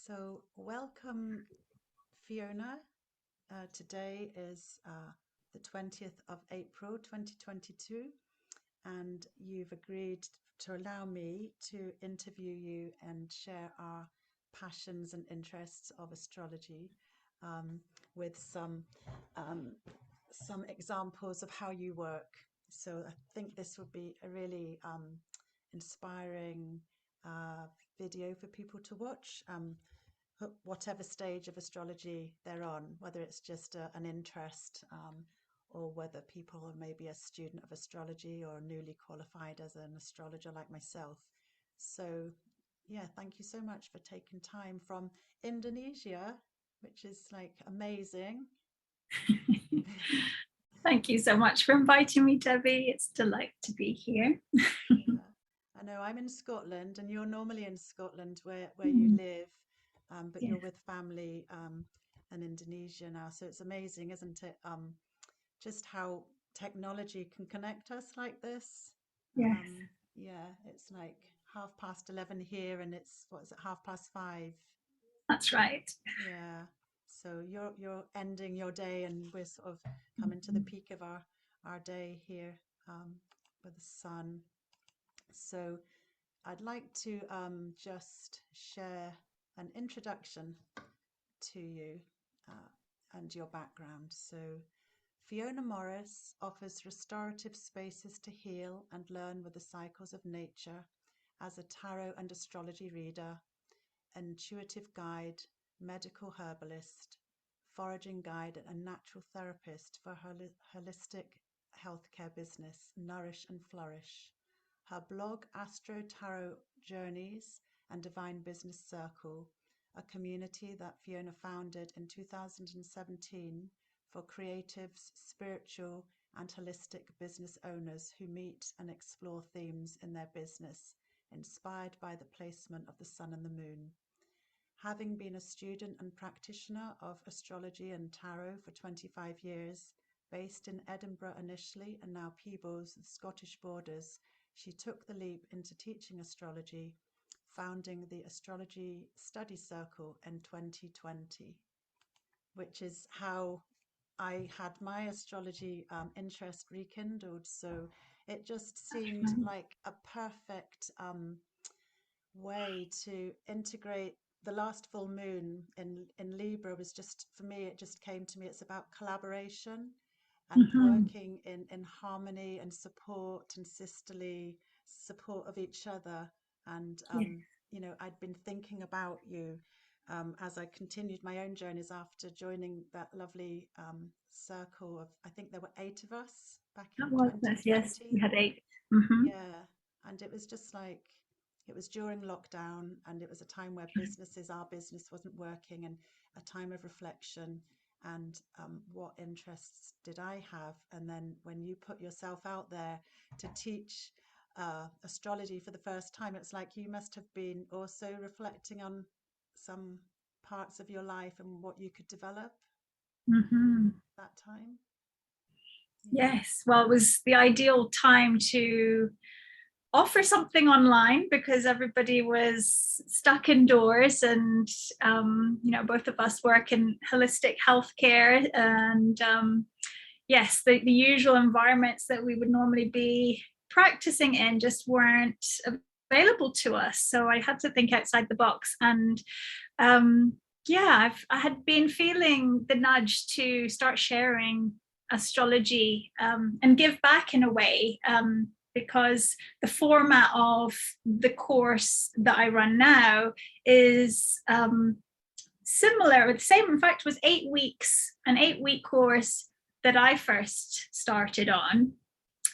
So, welcome, Fiona. Today is the 20th of April 2022, and you've agreed to allow me to interview you and share our passions and interests of astrology um, with um, some examples of how you work. So, I think this would be a really inspiring uh, video for people to watch. Whatever stage of astrology they're on, whether it's just an interest or whether people are maybe a student of astrology or newly qualified as an astrologer like myself. So, yeah, thank you so much for taking time from Indonesia, which is like amazing. Thank you so much for inviting me, Debbie. It's a delight to be here. Yeah. I know I'm in Scotland, and you're normally in Scotland where you live, but Yes, you're with family in Indonesia now. So it's amazing, isn't it? Just how technology can connect us like this. yes, Yeah, it's like 11:30 here, and it's what is it, 5:30? that's right. Yeah. So you're ending your day, and we're sort of coming to the peak of our day here with the sun. So I'd like to just share an introduction to you and your background. So, Fiona Morris offers restorative spaces to heal and learn with the cycles of nature as a tarot and astrology reader, intuitive guide, medical herbalist, foraging guide, and natural therapist for her holistic healthcare business, Nourish and Flourish. Her blog, Astro Tarot Journeys and Divine Business Circle, a community that Fiona founded in 2017 for creatives, spiritual, and holistic business owners who meet and explore themes in their business inspired by the placement of the sun and the moon. Having been a student and practitioner of astrology and tarot for 25 years, based in Edinburgh initially and now Peebles, the Scottish borders, she took the leap into teaching astrology, founding the Astrology Study Circle in 2020, which is how I had my astrology interest rekindled. So it just seemed like a perfect way to integrate the last full moon in Libra was just for me, it just came to me. It's about collaboration and Mm-hmm. working in harmony and support and sisterly support of each other. And Yeah. I'd been thinking about you as I continued my own journeys after joining that lovely circle of, I think there were 8 of us back That in was this. Yes, 2020. we had 8. Mm-hmm. Yeah. And it was just like, it was during lockdown, and it was a time where our business wasn't working, and a time of reflection. And what interests did I have? And then when you put yourself out there to teach astrology for the first time, it's like you must have been also reflecting on some parts of your life and what you could develop Mm-hmm. that time. Yeah. Yes, well, it was the ideal time to offer something online because everybody was stuck indoors, and both of us work in holistic healthcare, and yes, the usual environments that we would normally be practicing in just weren't available to us. So I had to think outside the box, and I had been feeling the nudge to start sharing astrology and give back in a way, because the format of the course that I run now is similar, or the same. In fact, was 8 weeks, an 8-week course that I first started on,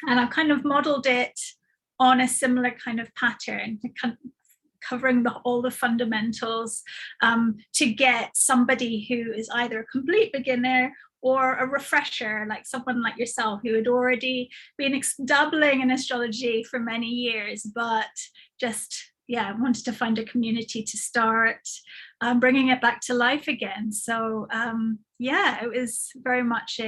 and I kind of modeled it on a similar kind of pattern, covering all the fundamentals, to get somebody who is either a complete beginner or a refresher, like someone like yourself who had already been dabbling in astrology for many years, but just wanted to find a community to start bringing it back to life again. So it was very much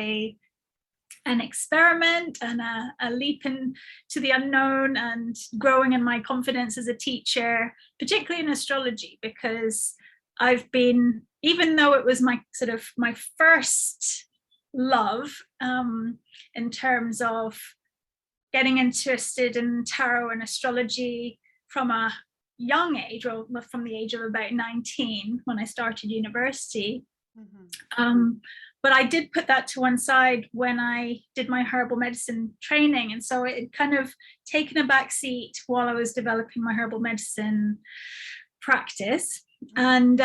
an experiment and a leap into the unknown, and growing in my confidence as a teacher, particularly in astrology, because I've been, even though it was my sort of my first love, in terms of getting interested in tarot and astrology from a young age, or from the age of about 19 when I started university. But I did put that to one side when I did my herbal medicine training. And so it kind of taken a back seat while I was developing my herbal medicine practice. And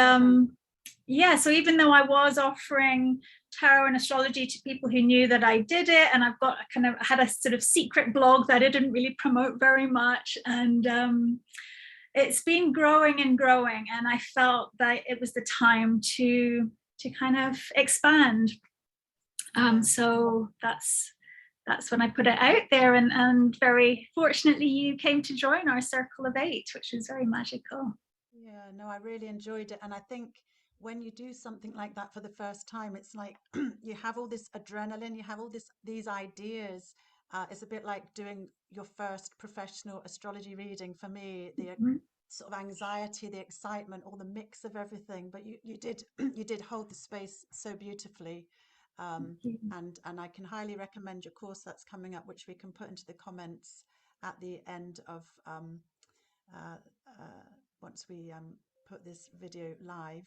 yeah, so even though I was offering tarot and astrology to people who knew that I did it, and I've got kind of had a sort of secret blog that I didn't really promote very much, and it's been growing and growing, and I felt that it was the time to kind of expand. So that's when I put it out there, and very fortunately you came to join our Circle of 8, which is very magical. Yeah, no, I really enjoyed it. And I think when you do something like that for the first time, it's like you have all this adrenaline, you have all these ideas. It's a bit like doing your first professional astrology reading for me. The sort of anxiety, the excitement, all the mix of everything. But you did you did hold the space so beautifully. And I can highly recommend your course that's coming up, which we can put into the comments at the end of once we put this video live,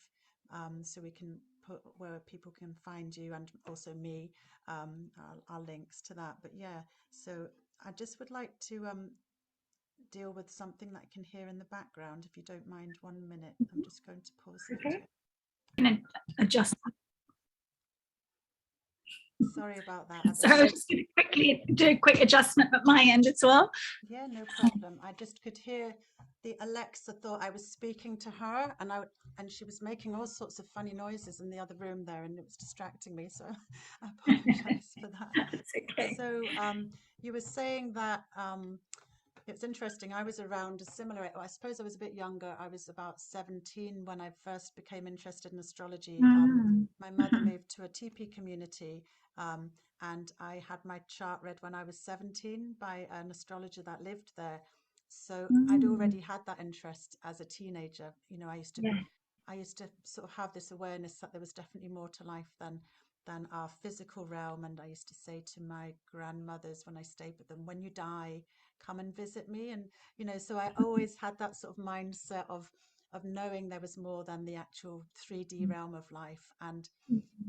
so we can put where people can find you, and also me, our links to that. But yeah, so I just would like to deal with something that I can hear in the background, if you don't mind 1 minute. I'm just going to pause the video. I'm going to adjust. Sorry about that. So I was just going to quickly do a quick adjustment at my end as well. Yeah, no problem. I just could hear the Alexa thought I was speaking to her, and she was making all sorts of funny noises in the other room there, and it was distracting me. So I apologize for that. That's okay. So you were saying that it's interesting. I was around a similar, I suppose I was a bit younger. I was about 17 when I first became interested in astrology. My mother moved to a teepee community, and I had my chart read when I was 17 by an astrologer that lived there. So I'd already had that interest as a teenager. You know, I used to sort of have this awareness that there was definitely more to life than our physical realm. And I used to say to my grandmothers when I stayed with them, when you die, come and visit me. And you know, so I always had that sort of mindset of knowing there was more than the actual 3D realm of life. And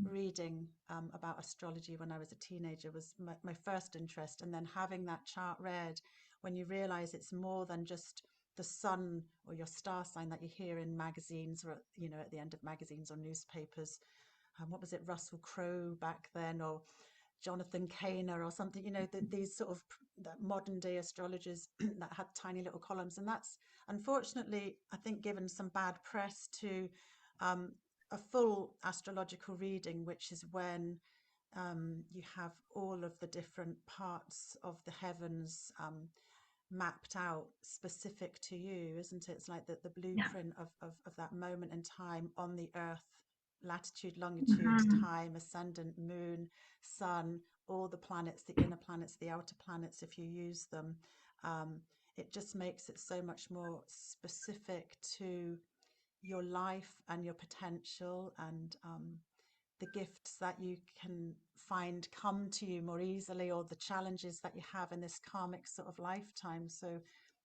reading about astrology when I was a teenager was my first interest. And then having that chart read, when you realize it's more than just the sun or your star sign that you hear in magazines, or you know, at the end of magazines or newspapers. What was it, Russell Crowe back then, or Jonathan Caner or something, you know, these sort of modern day astrologers that had tiny little columns. And that's unfortunately, I think, given some bad press to a full astrological reading, which is when you have all of the different parts of the heavens mapped out specific to you, isn't it? It's like the blueprint of that moment in time on the earth, latitude, longitude, time, ascendant, moon, sun, all the planets, the inner planets, the outer planets, if you use them. It just makes it so much more specific to your life and your potential, and the gifts that you can find come to you more easily, or the challenges that you have in this karmic sort of lifetime. So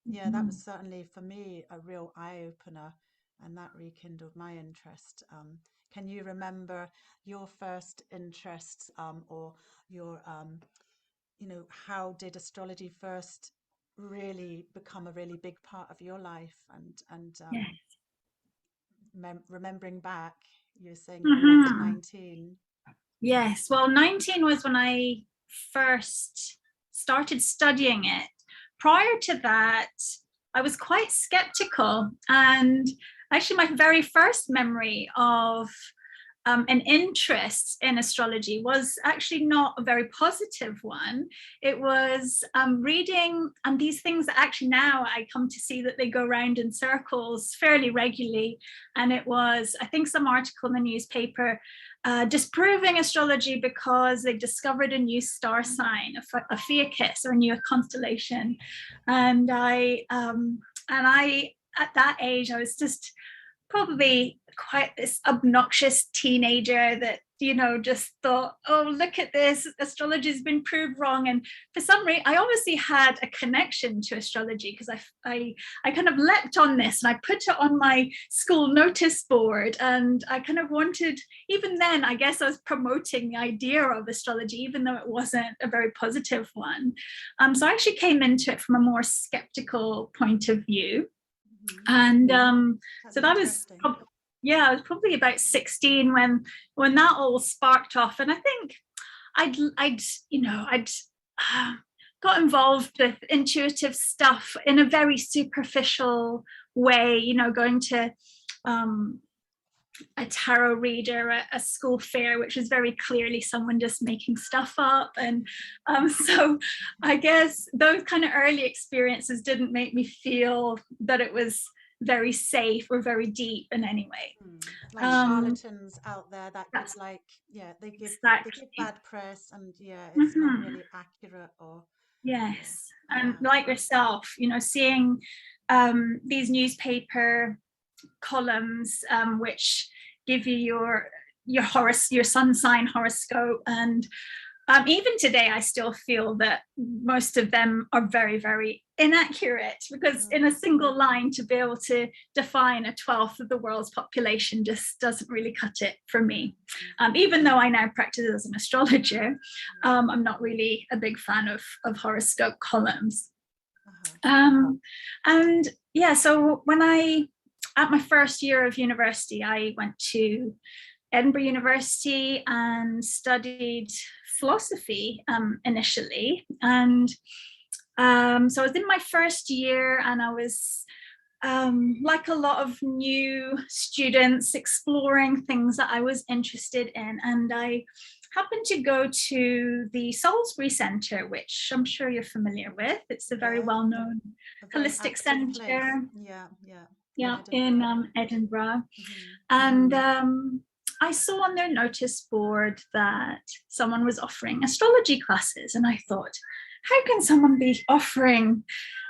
yeah, that was certainly for me a real eye-opener, and that rekindled my interest. Can you remember your first interests, or your you know, how did astrology first really become a really big part of your life? And remembering back, you were saying you were around 19. Yes, well, 19 was when I first started studying it. Prior to that, I was quite skeptical, and actually my very first memory of an interest in astrology was actually not a very positive one. It was reading, and these things that actually now I come to see that they go around in circles fairly regularly. And it was, I think, some article in the newspaper disproving astrology because they discovered a new star sign, a Ophiuchus, or a new constellation. And I at that age, I was just probably quite this obnoxious teenager that, just thought, oh, look at this, astrology has been proved wrong. And for some reason, I obviously had a connection to astrology because I kind of leapt on this and I put it on my school notice board. And I kind of wanted, even then, I guess I was promoting the idea of astrology, even though it wasn't a very positive one. So I actually came into it from a more skeptical point of view. And so that was I was probably about 16 when that all sparked off. And I think I'd got involved with intuitive stuff in a very superficial way, going to a tarot reader at a school fair, which was very clearly someone just making stuff up. And so I guess those kind of early experiences didn't make me feel that it was very safe or very deep in any way. Like charlatans out there that could they give bad press, and it's not really accurate. Or yes, and like yourself, seeing these newspaper columns which give you your sun sign horoscope, and even today I still feel that most of them are very, very inaccurate, because in a single line to be able to define 1/12 of the world's population just doesn't really cut it for me. Even though I now practice as an astrologer, I'm not really a big fan of horoscope columns. And so when at my first year of university, I went to Edinburgh University and studied philosophy initially. And so I was in my first year, and I was like a lot of new students, exploring things that I was interested in. And I happened to go to the Salisbury Centre, which I'm sure you're familiar with. It's a very well-known holistic centre. In Edinburgh. And I saw on their notice board that someone was offering astrology classes, and I thought, how can someone be offering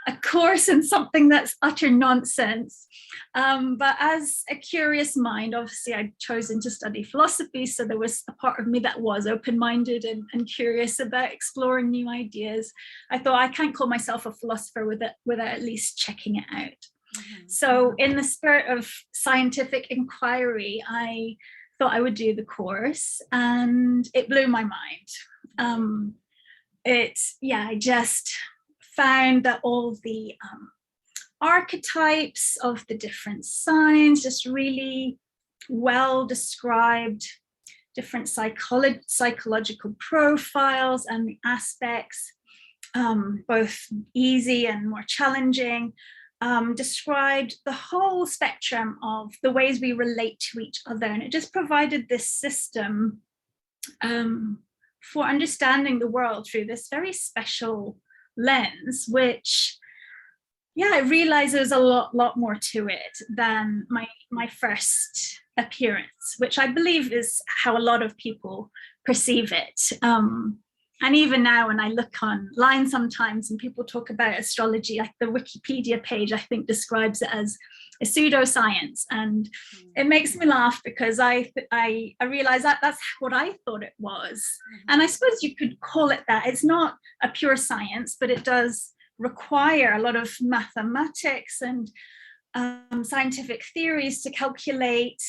a course in something that's utter nonsense? But as a curious mind, obviously I'd chosen to study philosophy, so there was a part of me that was open-minded and curious about exploring new ideas. I thought, I can't call myself a philosopher without at least checking it out. So in the spirit of scientific inquiry, I thought I would do the course, and it blew my mind. I just found that all the archetypes of the different signs just really well described, different psychological profiles and the aspects, both easy and more challenging. Described the whole spectrum of the ways we relate to each other. And it just provided this system for understanding the world through this very special lens, which, I realized there's a lot more to it than my first appearance, which I believe is how a lot of people perceive it. And even now, when I look online sometimes and people talk about astrology, like the Wikipedia page, I think describes it as a pseudoscience. And it makes me laugh, because I realize that that's what I thought it was. And I suppose you could call it that. It's not a pure science, but it does require a lot of mathematics and scientific theories to calculate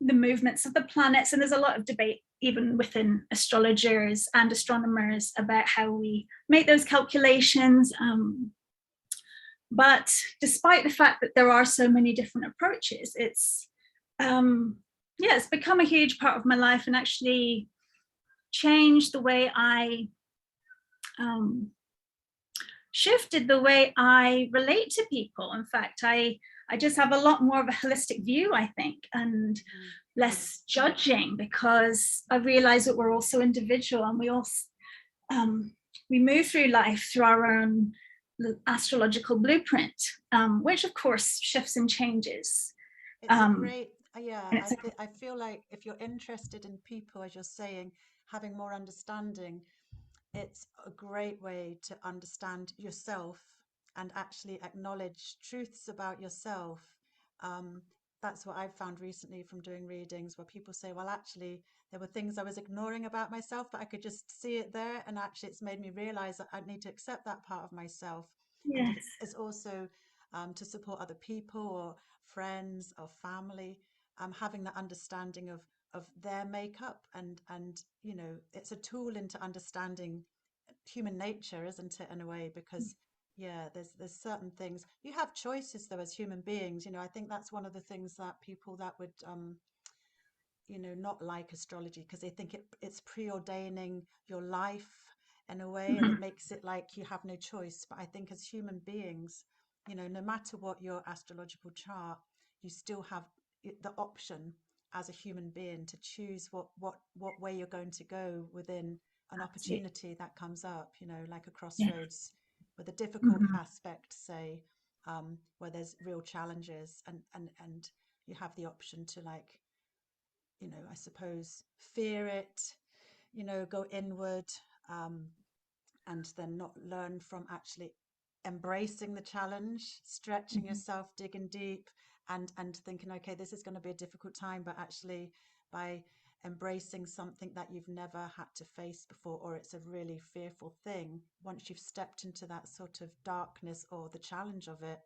the movements of the planets. And there's a lot of debate even within astrologers and astronomers about how we make those calculations. But despite the fact that there are so many different approaches, it's become a huge part of my life, and actually changed the way I shifted the way I relate to people. In fact, I just have a lot more of a holistic view, I think, and less judging, because I realize that we're also individual, and we all we move through life through our own astrological blueprint, which of course shifts and changes. It's a great, I feel like if you're interested in people, as you're saying, having more understanding, it's a great way to understand yourself and actually acknowledge truths about yourself that's what I've found recently from doing readings, where people say, well, actually, there were things I was ignoring about myself, but I could just see it there. And actually, it's made me realize that I need to accept that part of myself. And Yes. it's also to support other people or friends or family, having that understanding of their makeup, and it's a tool into understanding human nature, isn't it, in a way? Because yeah, there's certain things you have choices though as human beings. I think that's one of the things that people that would not like astrology, because they think it's preordaining your life in a way, and it Mhm. makes it like you have no choice. But I think as human beings, no matter what your astrological chart, you still have the option as a human being to choose what way you're going to go within an That's it. opportunity that comes up, like a Yeah. crossroads with a difficult Mhm. aspect, say, where there's real challenges, and you have the option to, like, I suppose, fear it, go inward, um, and then not learn from actually embracing the challenge, stretching Mhm. yourself, digging deep, and thinking, okay, this is going to be a difficult time, but actually by embracing something that you've never had to face before, or it's a really fearful thing, once you've stepped into that sort of darkness or the challenge of it,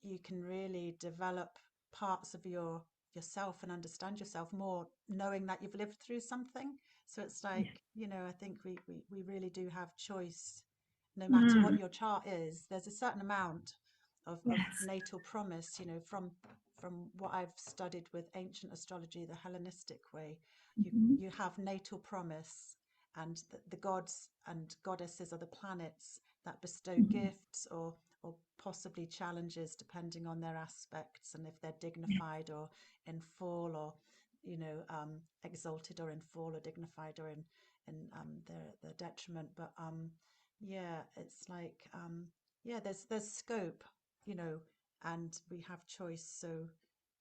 you can really develop parts of yourself and understand yourself more, knowing that you've lived through something. So it's Yeah. like, I think we really do have choice. No matter what Mm. your chart is, there's a certain amount of Yes. natal promise, from what I've studied with ancient astrology, the Hellenistic way. you Mhm. you have natal promise, and the gods and goddesses are the planets that bestow Mhm. gifts or possibly challenges, depending on their aspects, and if they're Yeah. dignified or in fall, or exalted or in fall, or dignified or in their detriment. But yeah, it's like, yeah, there's scope, you know and we have choice. So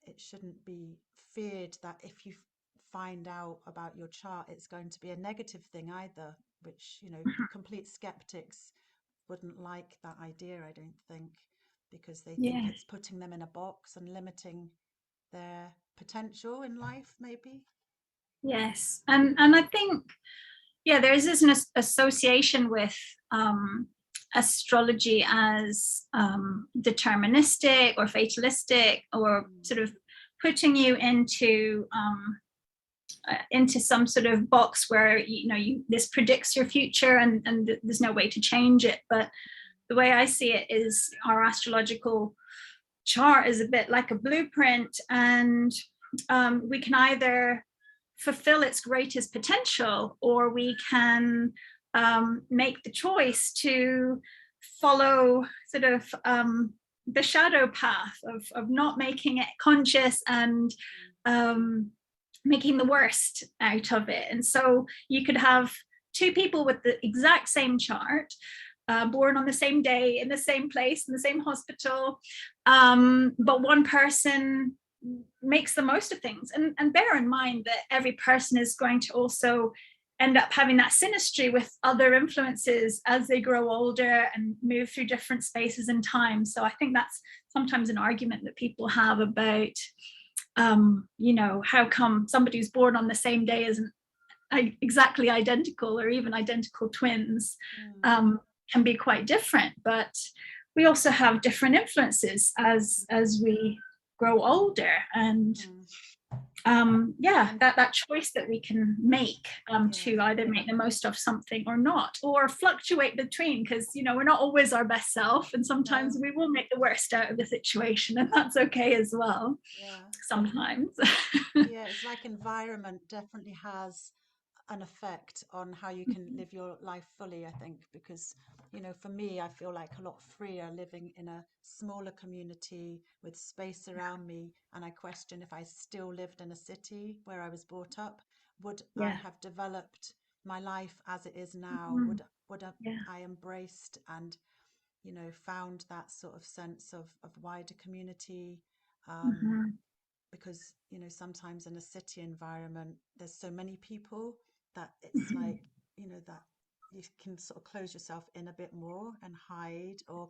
it shouldn't be feared that if you find out about your chart, it's going to be a negative thing either, which, complete skeptics wouldn't like that idea, I don't think, because they think Yeah. it's putting them in a box and limiting their potential in life, maybe. Yes. And I think, yeah, there is this association with astrology as deterministic or fatalistic, or Mm. sort of putting you into some sort of box where this predicts your future, and there's no way to change it. But the way I see it is our astrological chart is a bit like a blueprint, and we can either fulfill its greatest potential, or we can make the choice to follow sort of the shadow path of not making it conscious, and um, making the worst out of it. And so you could have two people with the exact same chart, born on the same day, in the same place, in the same hospital, but one person makes the most of things. And bear in mind that every person is going to also end up having that synastry with other influences as they grow older and move through different spaces and time. So I think that's sometimes an argument that people have about, how come somebody who's born on the same day isn't exactly identical, or even identical twins, Mm. um, can be quite different. But we also have different influences as we grow older, and Mm. yeah, And that choice that we can make, yeah, to either make the most of something or not, or fluctuate between, because we're not always our best self, and sometimes no, we will make the worst out of the situation, and that's okay as well, yeah, sometimes. yeah. It's like environment definitely has an effect on how you can live your life fully, I think, because, for me, I feel like a lot freer living in a smaller community with space around me. And I question, if I still lived in a city where I was brought up, would I Yeah. have developed my life as it is now? Mhm. Would Yeah. I embraced and, found that sort of sense of wider community? Um, Mhm. because, sometimes in a city environment, there's so many people that it's Mhm. like, that you can sort of close yourself in a bit more and hide, or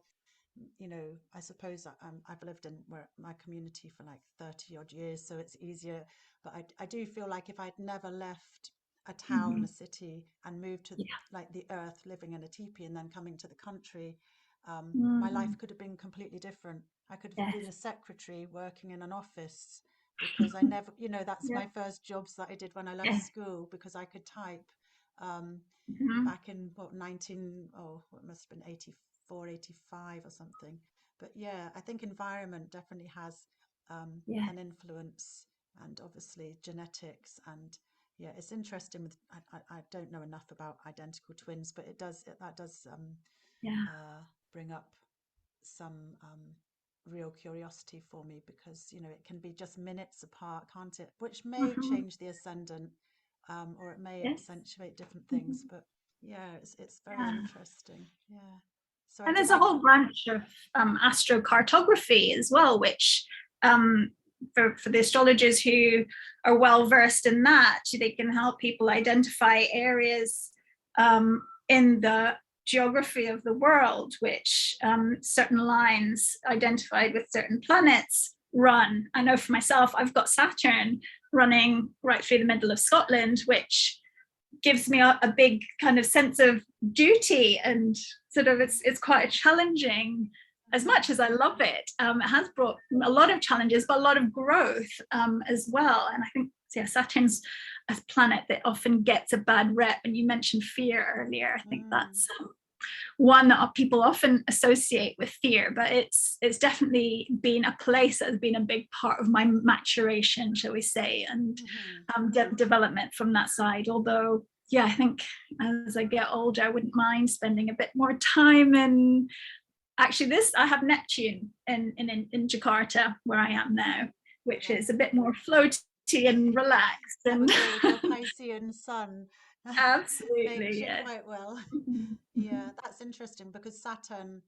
you know, I suppose I've lived in my community for like 30 odd years, so it's easier. But I do feel like if I'd never left a town, Hmm. a city, and moved to Yeah. like the earth, living in a teepee, and then coming to the country, my life Mm. could have been completely different. I could have been Yes. a secretary working in an office because I never, you know, that's Yeah. my first jobs that I did when I left Yes. school because I could type. Um, Mhm. Back in what 19, oh, it must have been 84, 85 or something. But yeah, I think environment definitely has Yeah. an influence, and obviously genetics. And yeah, it's interesting with I don't know enough about identical twins, but that does Yeah. bring up some real curiosity for me, because you know it can be just minutes apart, can't it? Which may Mhm. change the ascendant, or it may Yes. accentuate different things. Mhm. But yeah, it's very Yeah. interesting. Yeah. So I And did there's a like. whole branch of astrocartography as well, which um, for the astrologers who are well versed in that, they can help people identify areas in the geography of the world, which certain lines identified with certain planets run. I know for myself, I've got Saturn running right through the middle of Scotland, which gives me a big kind of sense of duty, and sort of it's quite a challenging, as much as I love it, it has brought a lot of challenges but a lot of growth as well. And I think, yeah, Saturn's a planet that often gets a bad rep, and you mentioned fear earlier. I think Mm, that's one that people often associate with fear, but it's definitely been a place that has been a big part of my maturation, shall we say, and mhm. development from that side. Although, yeah, I think as I get older, I wouldn't mind spending a bit more time in, actually, this, I have Neptune in Jakarta where I am now, which Yeah. is a bit more floaty and relaxed, I and would say with your Piscean sun absolutely, makes you yeah. quite well. Mhm, Yeah, mhm, that's interesting because Saturn,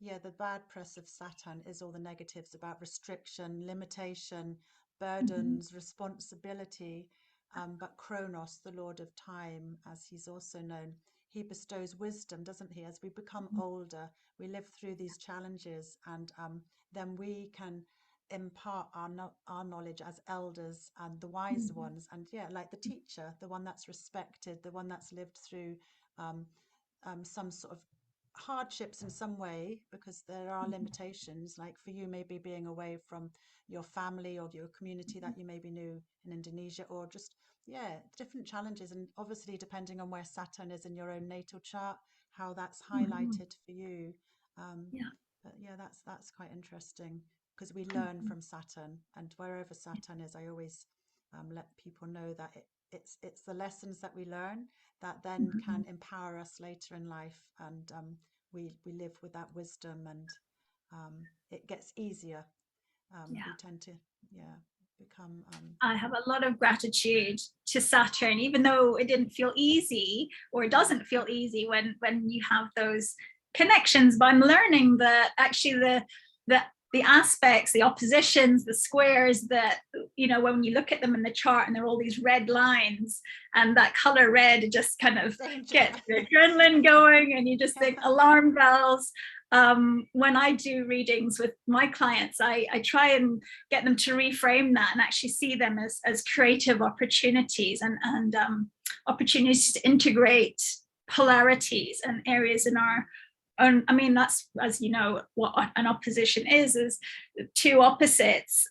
yeah, the bad press of Saturn is all the negatives about restriction, limitation, mhm, burdens, responsibility. But Kronos, the Lord of Time, as he's also known, he bestows wisdom, doesn't he? As we become older, we live through these challenges, and then we can impart our knowledge as elders and the wise mhm, ones. And yeah, like the teacher, the one that's respected, the one that's lived through um, some sort of hardships in some way, because there are mhm, limitations, like for you maybe being away from your family or your community that you maybe knew in Indonesia, or just yeah, different challenges. And obviously depending on where Saturn is in your own natal chart, how that's mhm. highlighted for you. um, Yeah. but yeah, that's quite interesting, because we learn Mhm. from Saturn, and wherever Saturn is, I always let people know that it's the lessons that we learn that then can Mhm. empower us later in life, and we live with that wisdom, and it gets easier. We Yeah. tend to yeah become I have a lot of gratitude to Saturn, even though it didn't feel easy, or it mm, doesn't feel easy when you have those connections. But I'm learning that actually the the aspects, the oppositions, the squares, that, you know, when you look at them in the chart and there are all these red lines, and that color red just kind of danger. gets the adrenaline going, and you just think alarm bells. When I do readings with my clients, I try and get them to reframe that and actually see them as creative opportunities, and opportunities to integrate polarities and areas in our own. I mean, that's, as you know, what an opposition is two opposites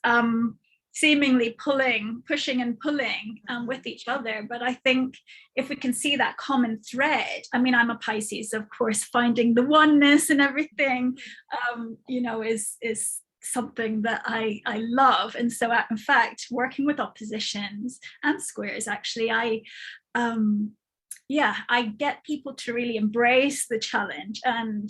seemingly pushing and pulling with Mhm. each other. But I think if we can see that common thread, I mean, I'm a Pisces, of course, finding the oneness and everything, you know, is something that I love. And so, in fact, working with oppositions and squares, actually, yeah, I get people to really embrace the challenge and,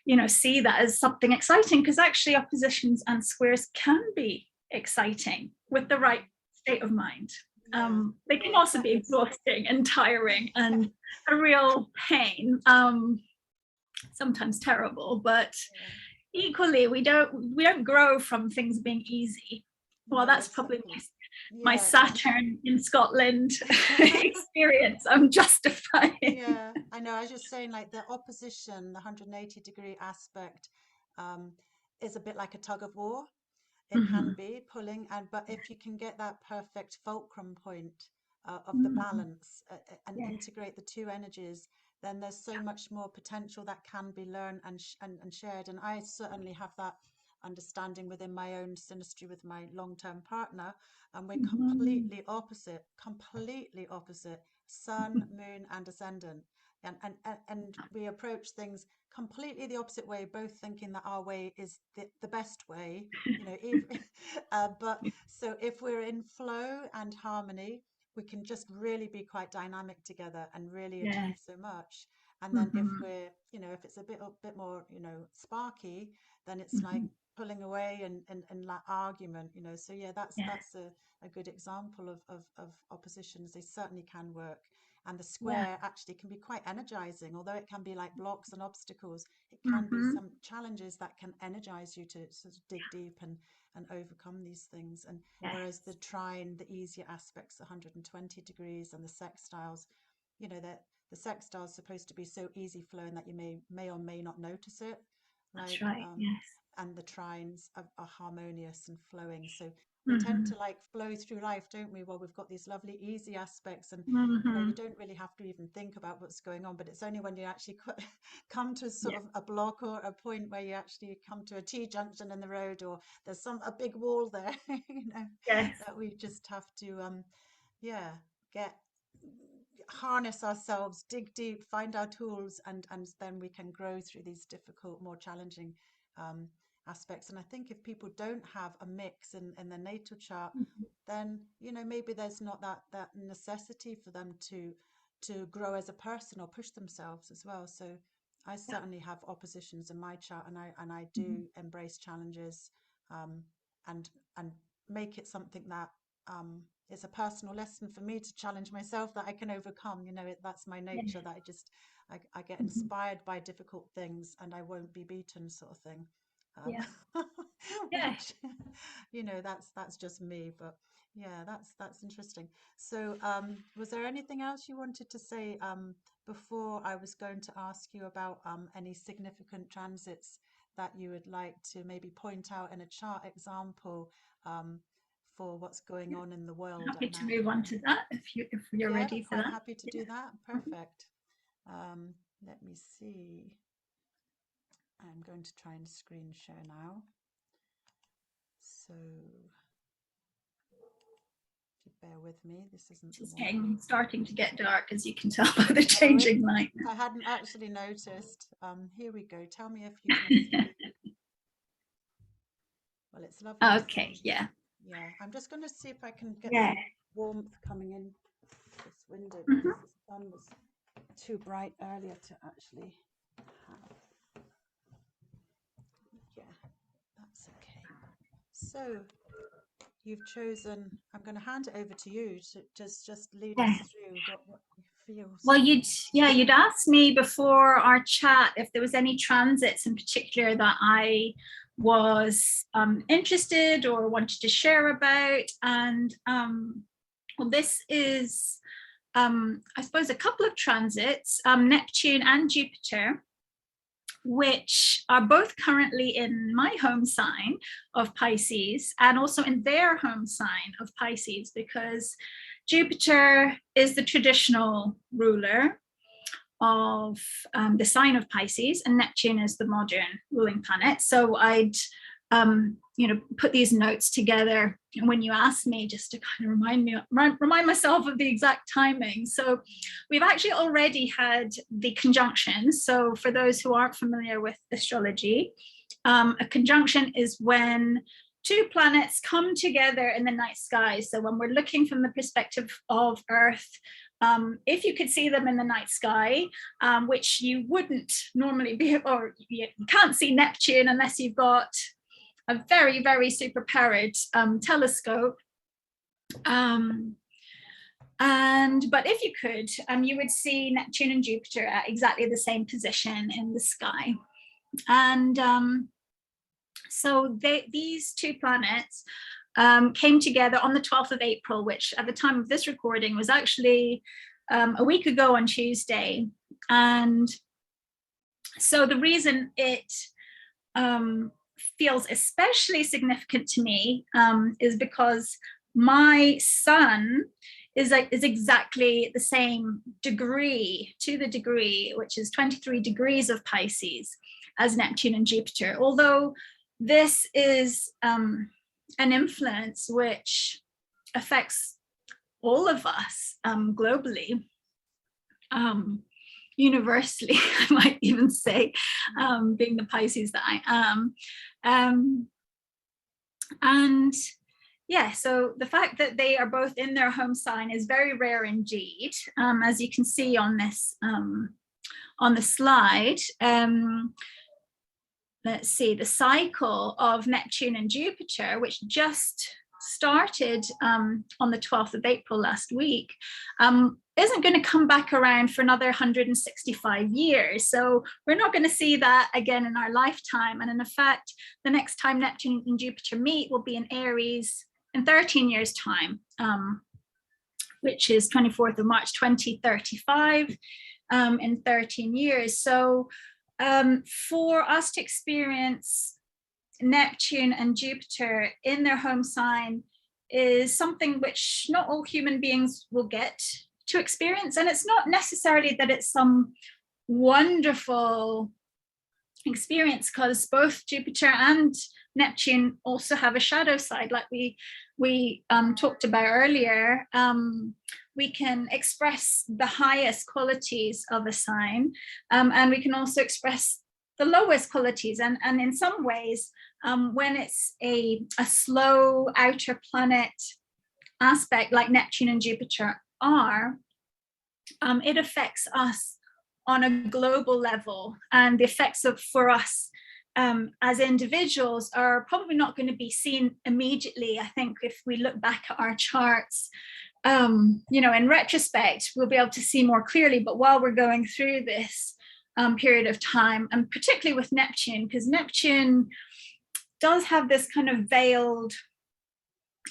you know, see that as something exciting, because actually oppositions and squares can be exciting with the right state of mind. Yeah, They can also be exhausting and tiring and a real pain, sometimes terrible, but yeah. equally we don't grow from things being easy. Well, No, that's probably exactly. my Yeah, Saturn in Scotland experience I'm justifying. yeah, I know. I was just saying, like the opposition, the 180-degree aspect, is a bit like a tug of war. It can be pulling, but if you can get that perfect fulcrum point of the balance and integrate the two energies, then there's so much more potential that can be learned and shared. And I certainly have that understanding within my own synastry with my long-term partner, and we're completely opposite, sun, moon, and ascendant. And we approach things completely the opposite way, both thinking that our way is the best way, but so if we're in flow and harmony, we can just really be quite dynamic together and really achieve so much. And then if we're, if it's a bit more, sparky, then it's like pulling away and like argument, so that's a good example of oppositions. They certainly can work. And the square actually can be quite energizing, although it can be like blocks and obstacles. It can be some challenges that can energize you to sort of dig deep and overcome these things. And whereas the trine, the easier aspects, 120 degrees, and the sextiles, that the sextile is supposed to be so easy flowing that you may or may not notice it. That's right. And the trines are harmonious and flowing. So we tend to like flow through life, don't we? Well, we've got these lovely easy aspects, and you don't really have to even think about what's going on, but it's only when you actually come to sort of a block or a point where you actually come to a T-junction in the road, or there's a big wall there, that we just have to harness ourselves, dig deep, find our tools, and then we can grow through these difficult, more challenging aspects. And I think if people don't have a mix in the natal chart, then maybe there's not that necessity for them to grow as a person or push themselves as well. So I certainly have oppositions in my chart, and I do embrace challenges, and make it something that it's a personal lesson for me to challenge myself, that I can overcome. That's my nature, that I get inspired by difficult things, and I won't be beaten, sort of thing. Which, that's just me, but that's interesting. So was there anything else you wanted to say before I was going to ask you about any significant transits that you would like to maybe point out in a chart example for what's going on in the world? Happy to move on to that if you're ready for that. I'm happy to do that. Perfect. Let me see. I'm going to try and screen share now. So if you bear with me, this isn't It's starting to get dark, as you can tell by the changing light. I hadn't actually noticed. Here we go. Tell me if you can see. Well, it's lovely. Okay, yeah. I'm just going to see if I can get some warmth coming in this window, because the sun was too bright earlier to actually have. That's okay. So you've chosen, I'm going to hand it over to you to just lead us through what you feel. Well, you'd asked me before our chat if there was any transits in particular that I was interested or wanted to share about. And well, this is I suppose a couple of transits, Neptune and Jupiter, which are both currently in my home sign of Pisces, and also in their home sign of Pisces, because Jupiter is the traditional ruler of the sign of Pisces, and Neptune is the modern ruling planet. So I'd put these notes together when you asked me, just to kind of remind myself of the exact timing. So we've actually already had the conjunction. So for those who aren't familiar with astrology, a conjunction is when two planets come together in the night sky. So when we're looking from the perspective of Earth, if you could see them in the night sky, which you wouldn't normally be, or you can't see Neptune unless you've got a very, very super powered telescope. But if you could, you would see Neptune and Jupiter at exactly the same position in the sky. And so these two planets came together on the 12th of April, which at the time of this recording was actually a week ago on Tuesday. And so the reason it feels especially significant to me is because my sun is exactly the same degree, to the degree, which is 23 degrees of Pisces, as Neptune and Jupiter. Although this is an influence which affects all of us globally, universally, I might even say, being the Pisces that I am. And yeah, so the fact that they are both in their home sign is very rare indeed, as you can see on this on the slide. Let's see, the cycle of Neptune and Jupiter, which just started on the 12th of April last week, isn't going to come back around for another 165 years. So we're not going to see that again in our lifetime. And in fact, the next time Neptune and Jupiter meet will be in Aries in 13 years' time, which is 24th of March 2035, in 13 years. So for us to experience Neptune and Jupiter in their home sign is something which not all human beings will get to experience. And it's not necessarily that it's some wonderful experience, because both Jupiter and Neptune also have a shadow side, like we talked about earlier. We can express the highest qualities of a sign, and we can also express the lowest qualities. And in some ways, when it's a slow outer planet aspect like Neptune and Jupiter are, it affects us on a global level. And the effects for us as individuals are probably not going to be seen immediately. I think if we look back at our charts, in retrospect, we'll be able to see more clearly. But while we're going through this period of time, and particularly with Neptune, because Neptune does have this kind of veiled,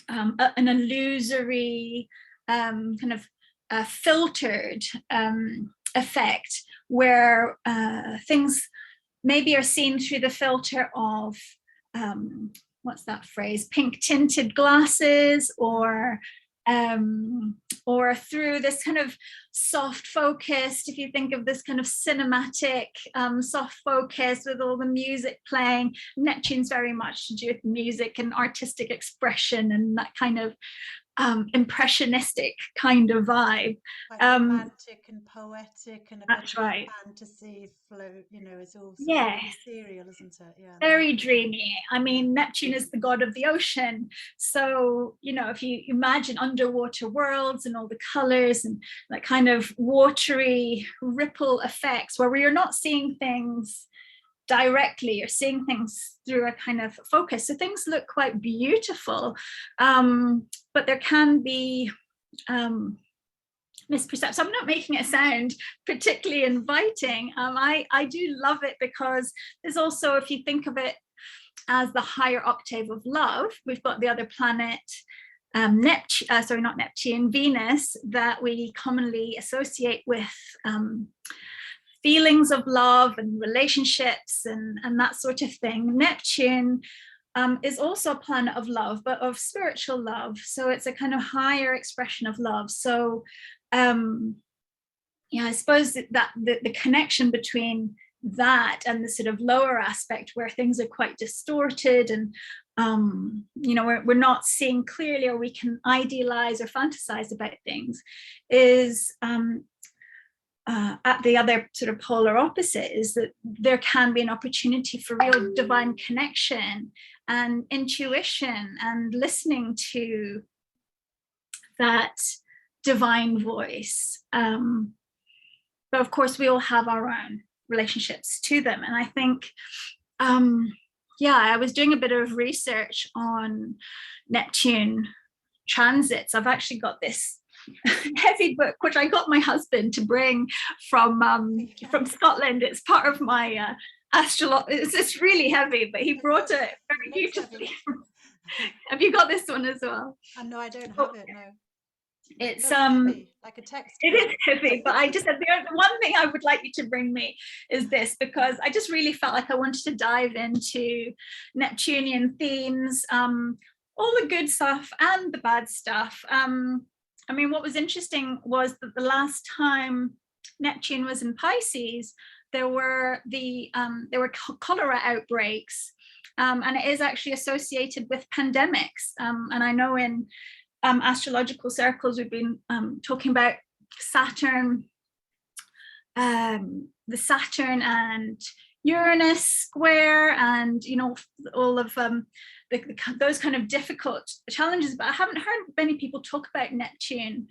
an illusory, kind of filtered effect, where things maybe are seen through the filter of, what's that phrase, pink tinted glasses, or through this kind of soft focused, if you think of this kind of cinematic soft focus with all the music playing. Neptune's very much to do with music and artistic expression and that kind of impressionistic kind of vibe. Like romantic and poetic and a That's bit of right. fantasy flow, it's all sort Yes. of ethereal, isn't it? Yeah. Very dreamy. I mean, Neptune is the god of the ocean. So, if you imagine underwater worlds and all the colors and that kind of watery ripple effects where you're not seeing things directly, you're seeing things through a kind of focus. So things look quite beautiful, but there can be misperception. I'm not making it sound particularly inviting. I do love it because there's also, if you think of it as the higher octave of love, we've got the other planet, Venus, that we commonly associate with feelings of love and relationships and that sort of thing. Neptune is also a planet of love, but of spiritual love. So it's a kind of higher expression of love. So I suppose that the connection between that and the sort of lower aspect where things are quite distorted and we're not seeing clearly, or we can idealize or fantasize about things, is at the other sort of polar opposite, is that there can be an opportunity for real divine connection and intuition and listening to that divine voice. But of course, we all have our own relationships to them. And I think, I was doing a bit of research on Neptune transits. I've actually got this heavy book, which I got my husband to bring from Scotland. It's part of my astrology. It's really heavy, but he brought it very beautifully. Have you got this one as well? No, I don't have it, no. It's looks heavy, like a it textbook. is heavy, but I just said the one thing I would like you to bring me is this, because I just really felt like I wanted to dive into Neptunian themes, all the good stuff and the bad stuff. I mean, what was interesting was that the last time Neptune was in Pisces, there were cholera outbreaks, and it is actually associated with pandemics. And I know in astrological circles we've been talking about Saturn, the Saturn and Uranus square, and all of those kind of difficult challenges. But I haven't heard many people talk about Neptune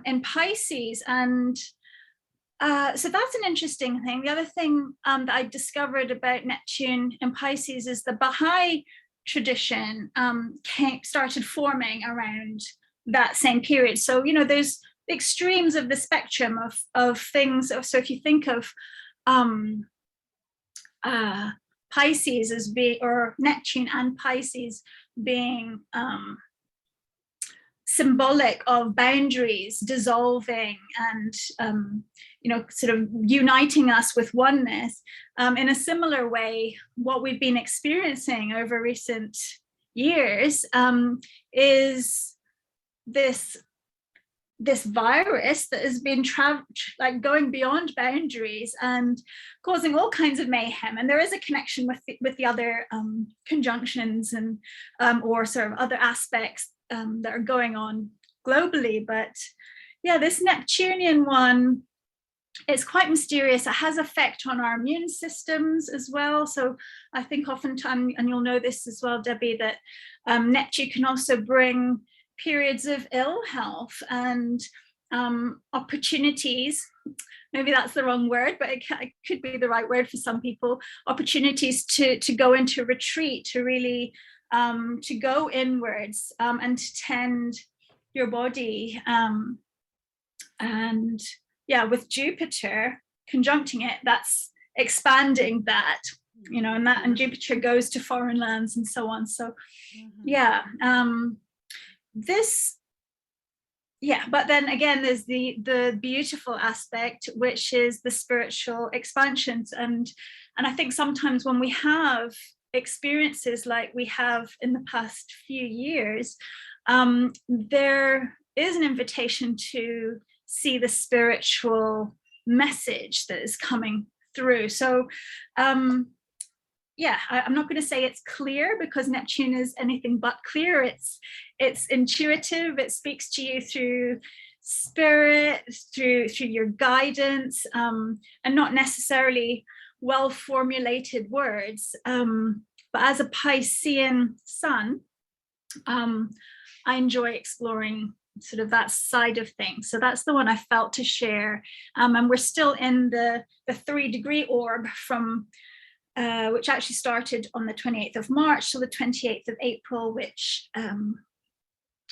in Pisces, and so that's an interesting thing. The other thing that I discovered about Neptune in Pisces is the Baha'i tradition started forming around that same period. So there's extremes of the spectrum of things. So if you think of Pisces as being, or Neptune and Pisces being symbolic of boundaries dissolving and sort of uniting us with oneness, in a similar way, what we've been experiencing over recent years is this virus that has been going beyond boundaries and causing all kinds of mayhem. And there is a connection with the other conjunctions and or sort of other aspects that are going on globally. But yeah, this Neptunian one, it's quite mysterious. It has effect on our immune systems as well. So I think oftentimes, and you'll know this as well, Debbie, that Neptune can also bring periods of ill health and opportunities. Maybe that's the wrong word, but it could be the right word for some people. Opportunities to go into retreat, to really to go inwards and to tend your body. And yeah, with Jupiter conjuncting it, that's expanding that, and Jupiter goes to foreign lands and so on. So yeah, but then again, there's the beautiful aspect, which is the spiritual expansions. And I think sometimes when we have experiences like we have in the past few years, there is an invitation to see the spiritual message that is coming through. So yeah, I'm not going to say it's clear, because Neptune is anything but clear. It's intuitive. It speaks to you through spirit, through your guidance, and not necessarily well-formulated words. But as a Piscean sun, I enjoy exploring sort of that side of things. So that's the one I felt to share. And we're still in the 3-degree orb from which actually started on the 28th of March till the 28th of April, which,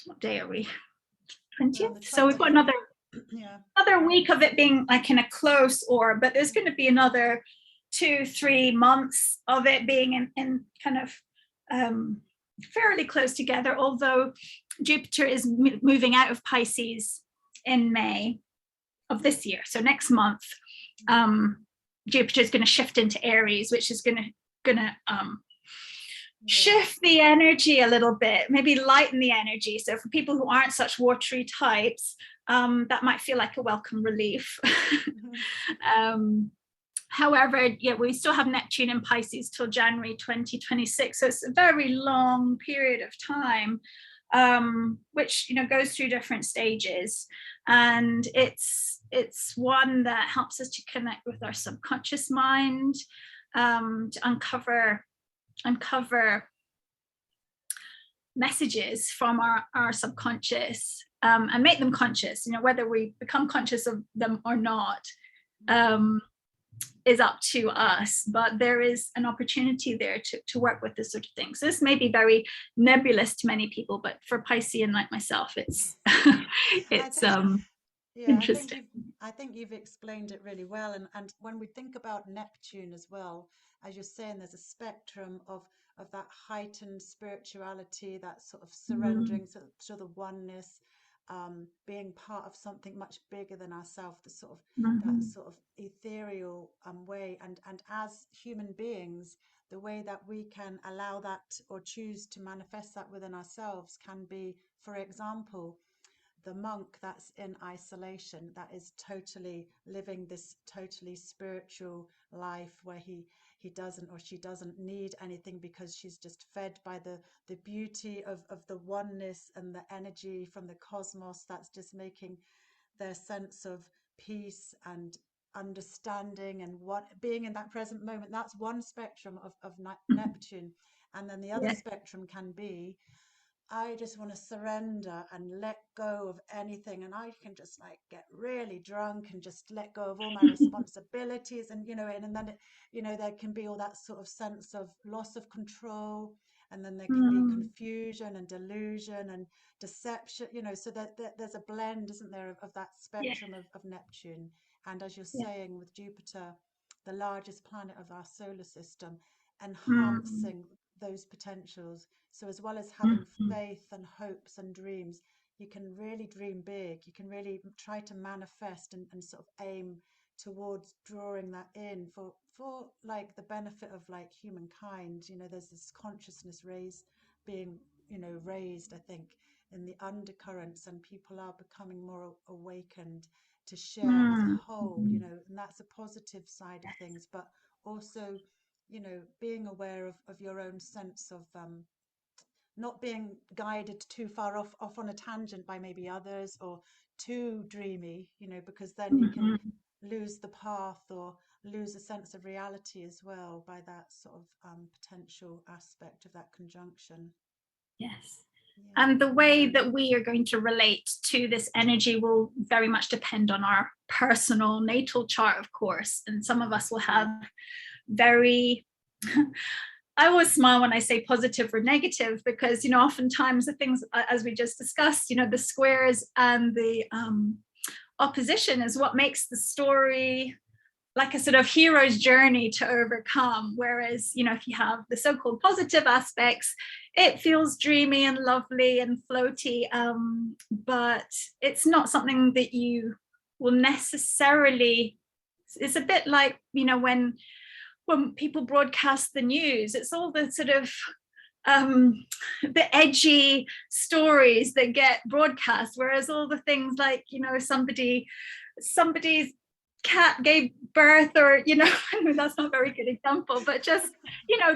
what day are we? 20th? So we've got another week of it being like in a close orb, but there's going to be another 2-3 months of it being in kind of fairly close together, although Jupiter is moving out of Pisces in May of this year. So next month, Jupiter is going to shift into Aries, which is going to shift the energy a little bit, maybe lighten the energy. So for people who aren't such watery types, that might feel like a welcome relief. However, yeah, we still have Neptune in Pisces till January 2026. So it's a very long period of time, which goes through different stages. And it's one that helps us to connect with our subconscious mind, to uncover messages from our subconscious, and make them conscious. Whether we become conscious of them or not is up to us, but there is an opportunity there to work with this sort of thing. So this may be very nebulous to many people, but for Piscean like myself, it's interesting. I think you've explained it really well. And when we think about Neptune as well, as you're saying, there's a spectrum of that heightened spirituality, that sort of surrendering to the oneness. being part of something much bigger than ourselves, the sort of that Mhm. sort of ethereal way. And as human beings, the way that we can allow that or choose to manifest that within ourselves can be, for example, the monk that's in isolation, that is totally living this totally spiritual life where he doesn't or she doesn't need anything because she's just fed by the beauty of the oneness and the energy from the cosmos that's just making their sense of peace and understanding and what being in that present moment. That's one spectrum of Neptune. And then the other Yeah. spectrum can be, I just want to surrender and let go of anything. And I can just like get really drunk and just let go of all my responsibilities. And, and then, there can be all that sort of sense of loss of control. And then there can be Mm. confusion and delusion and deception, so that there's a blend, isn't there, of that Yeah. spectrum of Neptune. And as you're Yeah. saying, with Jupiter, the largest planet of our solar system, Mm. enhancing those potentials. So, as well as having Mhm. faith and hopes and dreams, you can really dream big. You can really try to manifest and sort of aim towards drawing that in for like the benefit of like humankind. There's this consciousness being, raised, I think, in the undercurrents, and people are becoming more awakened to share as a Mm. whole, Mhm. and that's a positive side of things. But also, being aware of your own sense of not being guided too far off on a tangent by maybe others, or too dreamy, because then you can Mhm. lose the path or lose a sense of reality as well by that sort of potential aspect of that conjunction. Yes. Yeah. And the way that we are going to relate to this energy will very much depend on our personal natal chart, of course. And some of us will have very, I always smile when I say positive or negative, because, oftentimes the things, as we just discussed, the squares and the opposition is what makes the story like a sort of hero's journey to overcome. Whereas, if you have the so-called positive aspects, it feels dreamy and lovely and floaty, but it's not something that you will necessarily. It's a bit like, when people broadcast the news, it's all the sort of the edgy stories that get broadcast, whereas all the things like, somebody's cat gave birth, or I mean, that's not a very good example, but just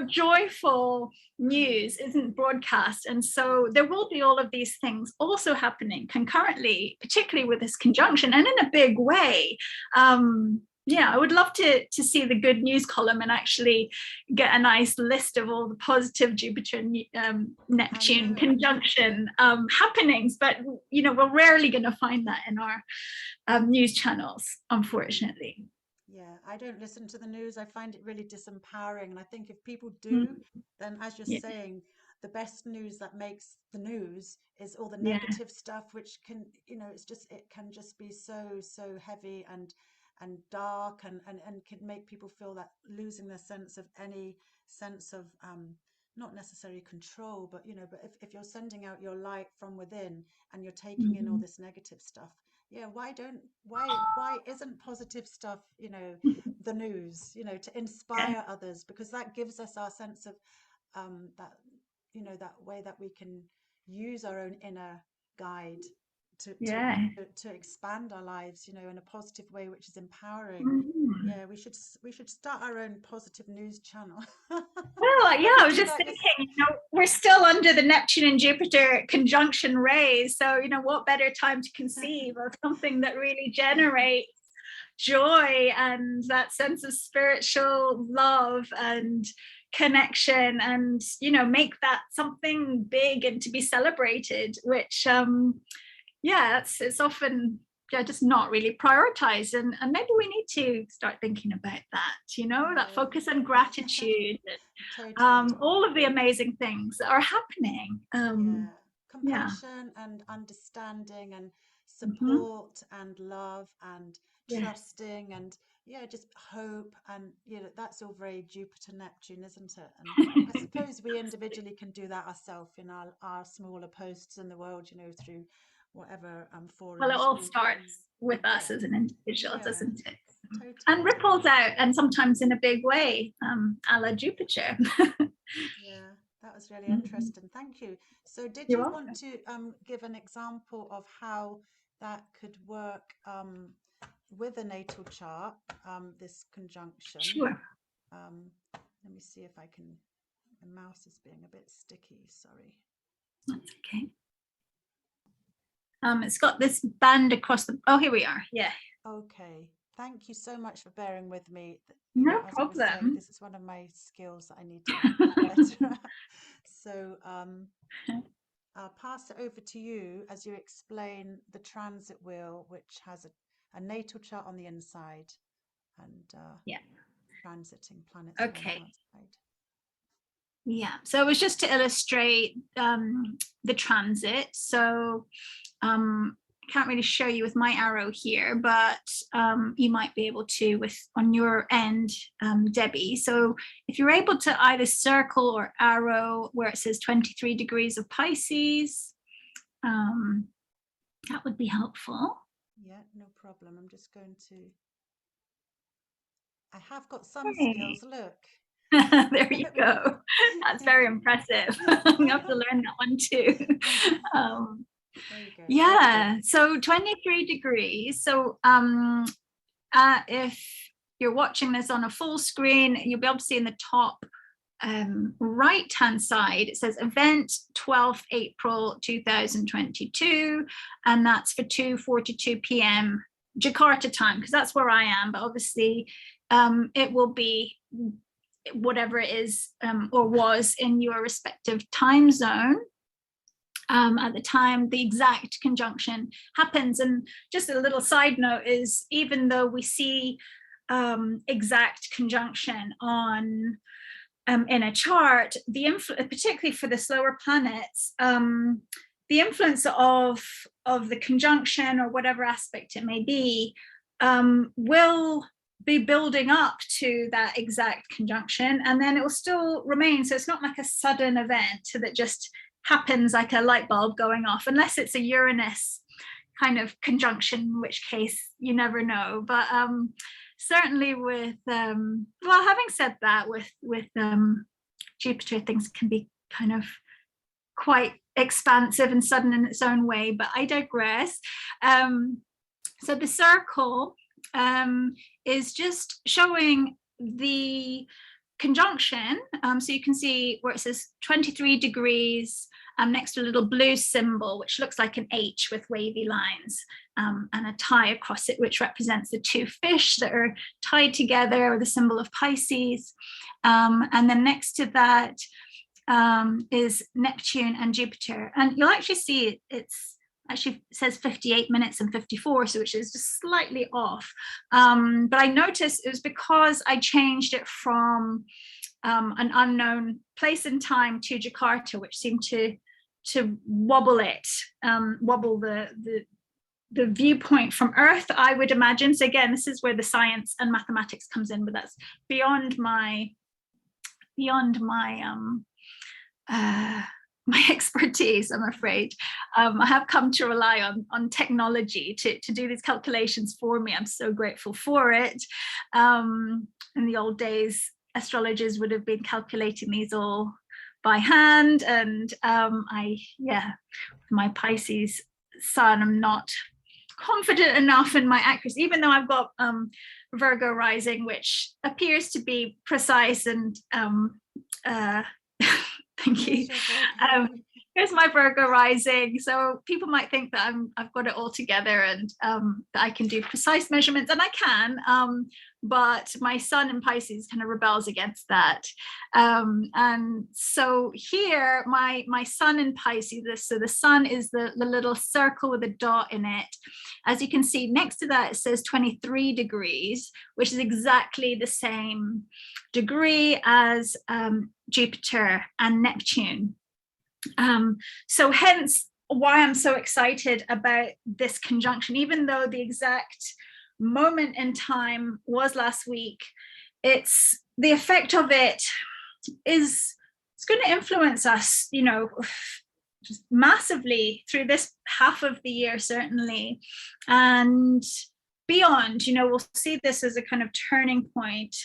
joyful news isn't broadcast. And so there will be all of these things also happening concurrently, particularly with this conjunction, and in a big way. Yeah, I would love to see the good news column and actually get a nice list of all the positive Jupiter and I Neptune know. conjunction happenings, but we're rarely going to find that in our news channels, Mm. unfortunately. Yeah, I don't listen to the news. I find it really disempowering. And I think if people do, Mm. then as you're Yeah, saying, the best news that makes the news is all the yeah, negative stuff, which can, it can just be so heavy and dark, and can make people feel that losing their sense of any sense of not necessarily control, but but if you're sending out your light from within and you're taking in all mhm. this negative stuff, yeah, why isn't positive stuff, the news, to Yeah, inspire others, because that gives us our sense of that, that way that we can use our own inner guide to to yeah. to expand our lives, in a positive way, which is empowering. Mhm. Yeah, we should start our own positive news channel. Well, yeah, I I could was do just that. thinking, we're still under the Neptune and Jupiter conjunction rays. So, what better time to conceive of something that really generates joy and that sense of spiritual love and connection, and, make that something big and to be celebrated, which, yeah, it's often, yeah, just not really prioritized. And maybe we need to start thinking about that, that focus on Yeah. gratitude, Totally. all of the amazing things that are happening. Yeah, Yeah. compassion and understanding and Hmm. support and love and Yes. trusting and, yeah, just hope, and that's all very Jupiter Neptune, isn't it? And I suppose we individually can do that ourselves in our smaller posts in the world, through whatever Well, it forums. all starts with us as an individual, Yeah, doesn't it? totally. And ripples out, and sometimes in a big way, a la Jupiter. Yeah, that was really interesting. Thank you. So did You're you welcome. want to give an example of how that could work with a natal chart, this conjunction? Sure. Let me see if I can, the mouse is being a bit sticky, sorry. That's okay. It's got this band across the, oh, here we are. Yeah. Okay. Thank you so much for bearing with me. No As I was saying, problem. this is one of my skills that I need to get better at. So I'll pass it over to you as you explain the transit wheel, which has a natal chart on the inside and Yeah. transiting planets Okay. on the outside. Yeah. So it was just to illustrate the transit. So can't really show you with my arrow here, but you might be able to with on your end, Debbie. So if you're able to either circle or arrow where it says 23 degrees of Pisces, that would be helpful. Yeah, no problem. I'm just going to, I have got some skills, look. There you go. That's very impressive. You have to learn that one too. There you go. Yeah, so 23 degrees. So if you're watching this on a full screen, you'll be able to see in the top right hand side, it says event 12th April 2022, and that's for 2:42 p.m. Jakarta time, because that's where I am, but obviously it will be whatever it is or was in your respective time zone. At the time the exact conjunction happens. And just a little side note is, even though we see exact conjunction on in a chart, the particularly for the slower planets, the influence of the conjunction or whatever aspect it may be will be building up to that exact conjunction, and then it will still remain. So it's not like a sudden event that just happens like a light bulb going off, unless it's a Uranus kind of conjunction, in which case you never know. But certainly with well, having said that, with Jupiter, things can be kind of quite expansive and sudden in its own way, but I digress. So the circle is just showing the conjunction. So you can see where it says 23 degrees next to a little blue symbol, which looks like an H with wavy lines, and a tie across it, which represents the two fish that are tied together, or the symbol of Pisces. And then next to that is Neptune and Jupiter. And you'll actually see it's actually says 58 minutes and 54, so which is just slightly off. But I noticed it was because I changed it from an unknown place and time to Jakarta, which seemed to wobble it, wobble the viewpoint from Earth, I would imagine. So again, this is where the science and mathematics comes in, but that's beyond my my expertise, I'm afraid. I have come to rely on technology to do these calculations for me. I'm so grateful for it. In the old days, astrologers would have been calculating these all by hand, and my Pisces sun, I'm not confident enough in my accuracy, even though I've got Virgo rising, which appears to be precise and thank you. Here's my Virgo rising. So people might think that I've got it all together and that I can do precise measurements, and I can, but my sun in Pisces kind of rebels against that. And so here, my sun in Pisces, so the sun is the little circle with a dot in it. As you can see, next to that, it says 23 degrees, which is exactly the same degree as Jupiter and Neptune. So hence why I'm so excited about this conjunction, even though the exact moment in time was last week. It's the effect of it is, it's going to influence us, just massively through this half of the year, certainly, and beyond. We'll see this as a kind of turning point,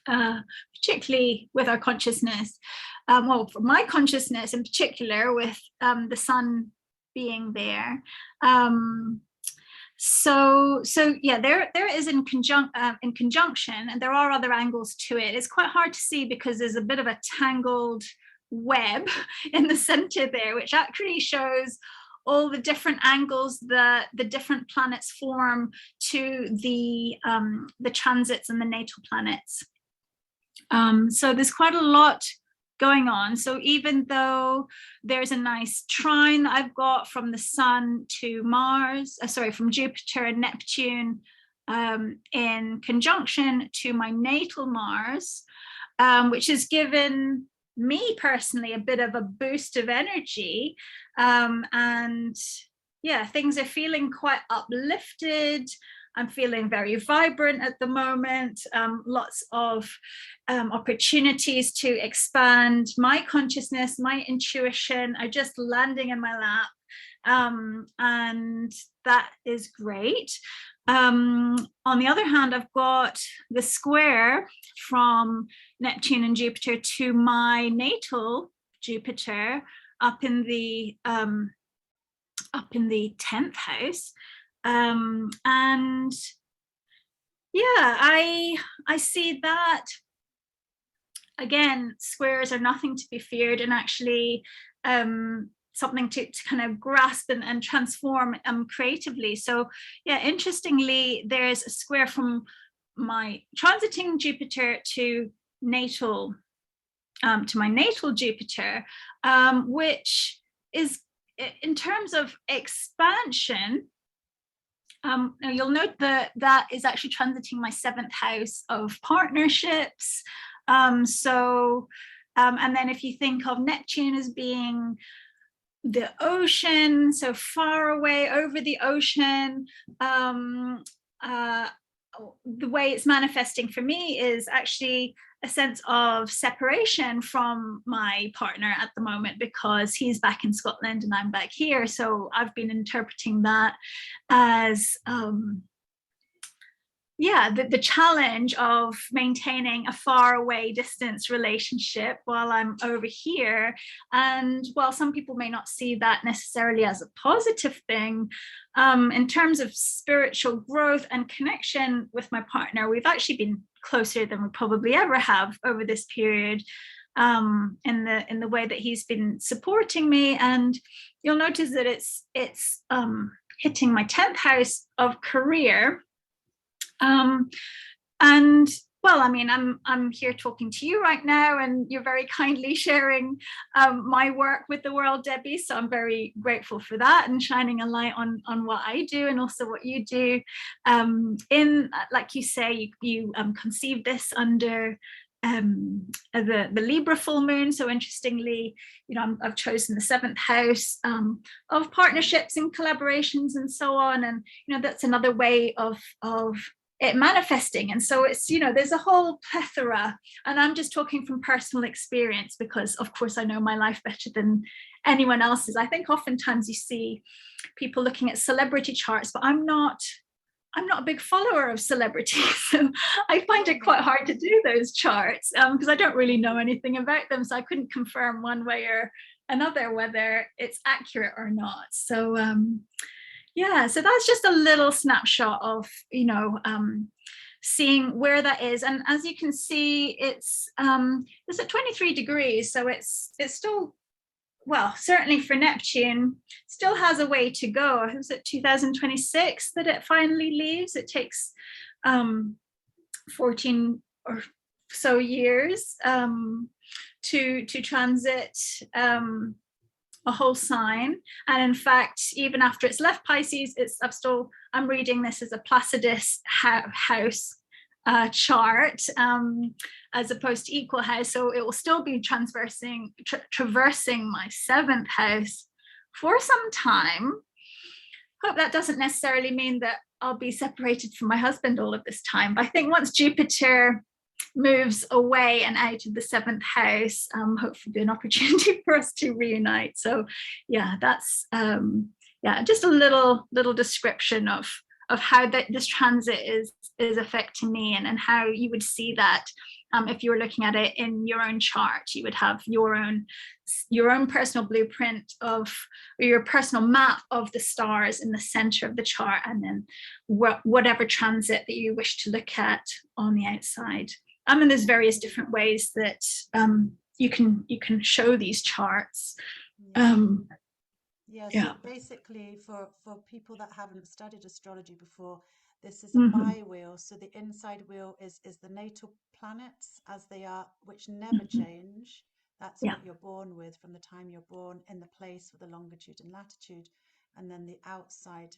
particularly with our consciousness. Well, for my consciousness in particular, with the sun being there. So yeah, there is in conjunction, and there are other angles to it. It's quite hard to see because there's a bit of a tangled web in the center there, which actually shows all the different angles that the different planets form to the transits and the natal planets. So there's quite a lot going on. So even though there's a nice trine that I've got from the sun to Mars, from Jupiter and Neptune in conjunction to my natal Mars, which has given me personally a bit of a boost of energy. And yeah, things are feeling quite uplifted. I'm feeling very vibrant at the moment, lots of opportunities to expand my consciousness, my intuition are just landing in my lap. And that is great. On the other hand, I've got the square from Neptune and Jupiter to my natal Jupiter up in the 10th house. And yeah, I see that again, squares are nothing to be feared, and actually something to kind of grasp and transform creatively. So yeah, interestingly, there's a square from my transiting Jupiter to natal to my natal Jupiter, which is, in terms of expansion, now you'll note that that is actually transiting my 7th house of partnerships. And then if you think of Neptune as being the ocean, so far away over the ocean, the way it's manifesting for me is actually a sense of separation from my partner at the moment, because he's back in Scotland and I'm back here. So I've been interpreting that as the challenge of maintaining a far away distance relationship while I'm over here. And while some people may not see that necessarily as a positive thing, in terms of spiritual growth and connection with my partner, we've actually been closer than we probably ever have over this period, in the way that he's been supporting me. And you'll notice that it's hitting my 10th house of career. And well, I mean, I'm here talking to you right now, and you're very kindly sharing my work with the world, Debbie. So I'm very grateful for that, and shining a light on what I do and also what you do. Like you say, you conceived this under the Libra full moon. So interestingly, I've chosen the 7th house of partnerships and collaborations and so on. And that's another way of it manifesting. And so it's, there's a whole plethora, and I'm just talking from personal experience because of course I know my life better than anyone else's. I think oftentimes you see people looking at celebrity charts, but I'm not a big follower of celebrities. So I find it quite hard to do those charts because I don't really know anything about them. So I couldn't confirm one way or another whether it's accurate or not. So yeah, so that's just a little snapshot of, seeing where that is. And as you can see, it's at 23 degrees. So it's still, well, certainly for Neptune, still has a way to go. It was at 2026 that it finally leaves. It takes 14 or so years to transit a whole sign. And in fact, even after it's left Pisces, I'm reading this as a Placidus house chart, as opposed to equal house. So it will still be traversing my 7th house for some time. Hope that doesn't necessarily mean that I'll be separated from my husband all of this time. But I think once Jupiter moves away and out of the seventh house, hopefully be an opportunity for us to reunite. So yeah, that's yeah, just a little description of how this transit is affecting me, and how you would see that. If you were looking at it in your own chart, you would have your own personal blueprint of, or your personal map of the stars in the center of the chart, and then whatever transit that you wish to look at on the outside. And there's various different ways that you can show these charts. Yeah, so Yeah. basically for people that haven't studied astrology before, this is a Mm-hmm. bi-wheel. So the inside wheel is the natal planets as they are, which never Mm-hmm. change. That's Yeah. what you're born with from the time you're born, in the place with the longitude and latitude. And then the outside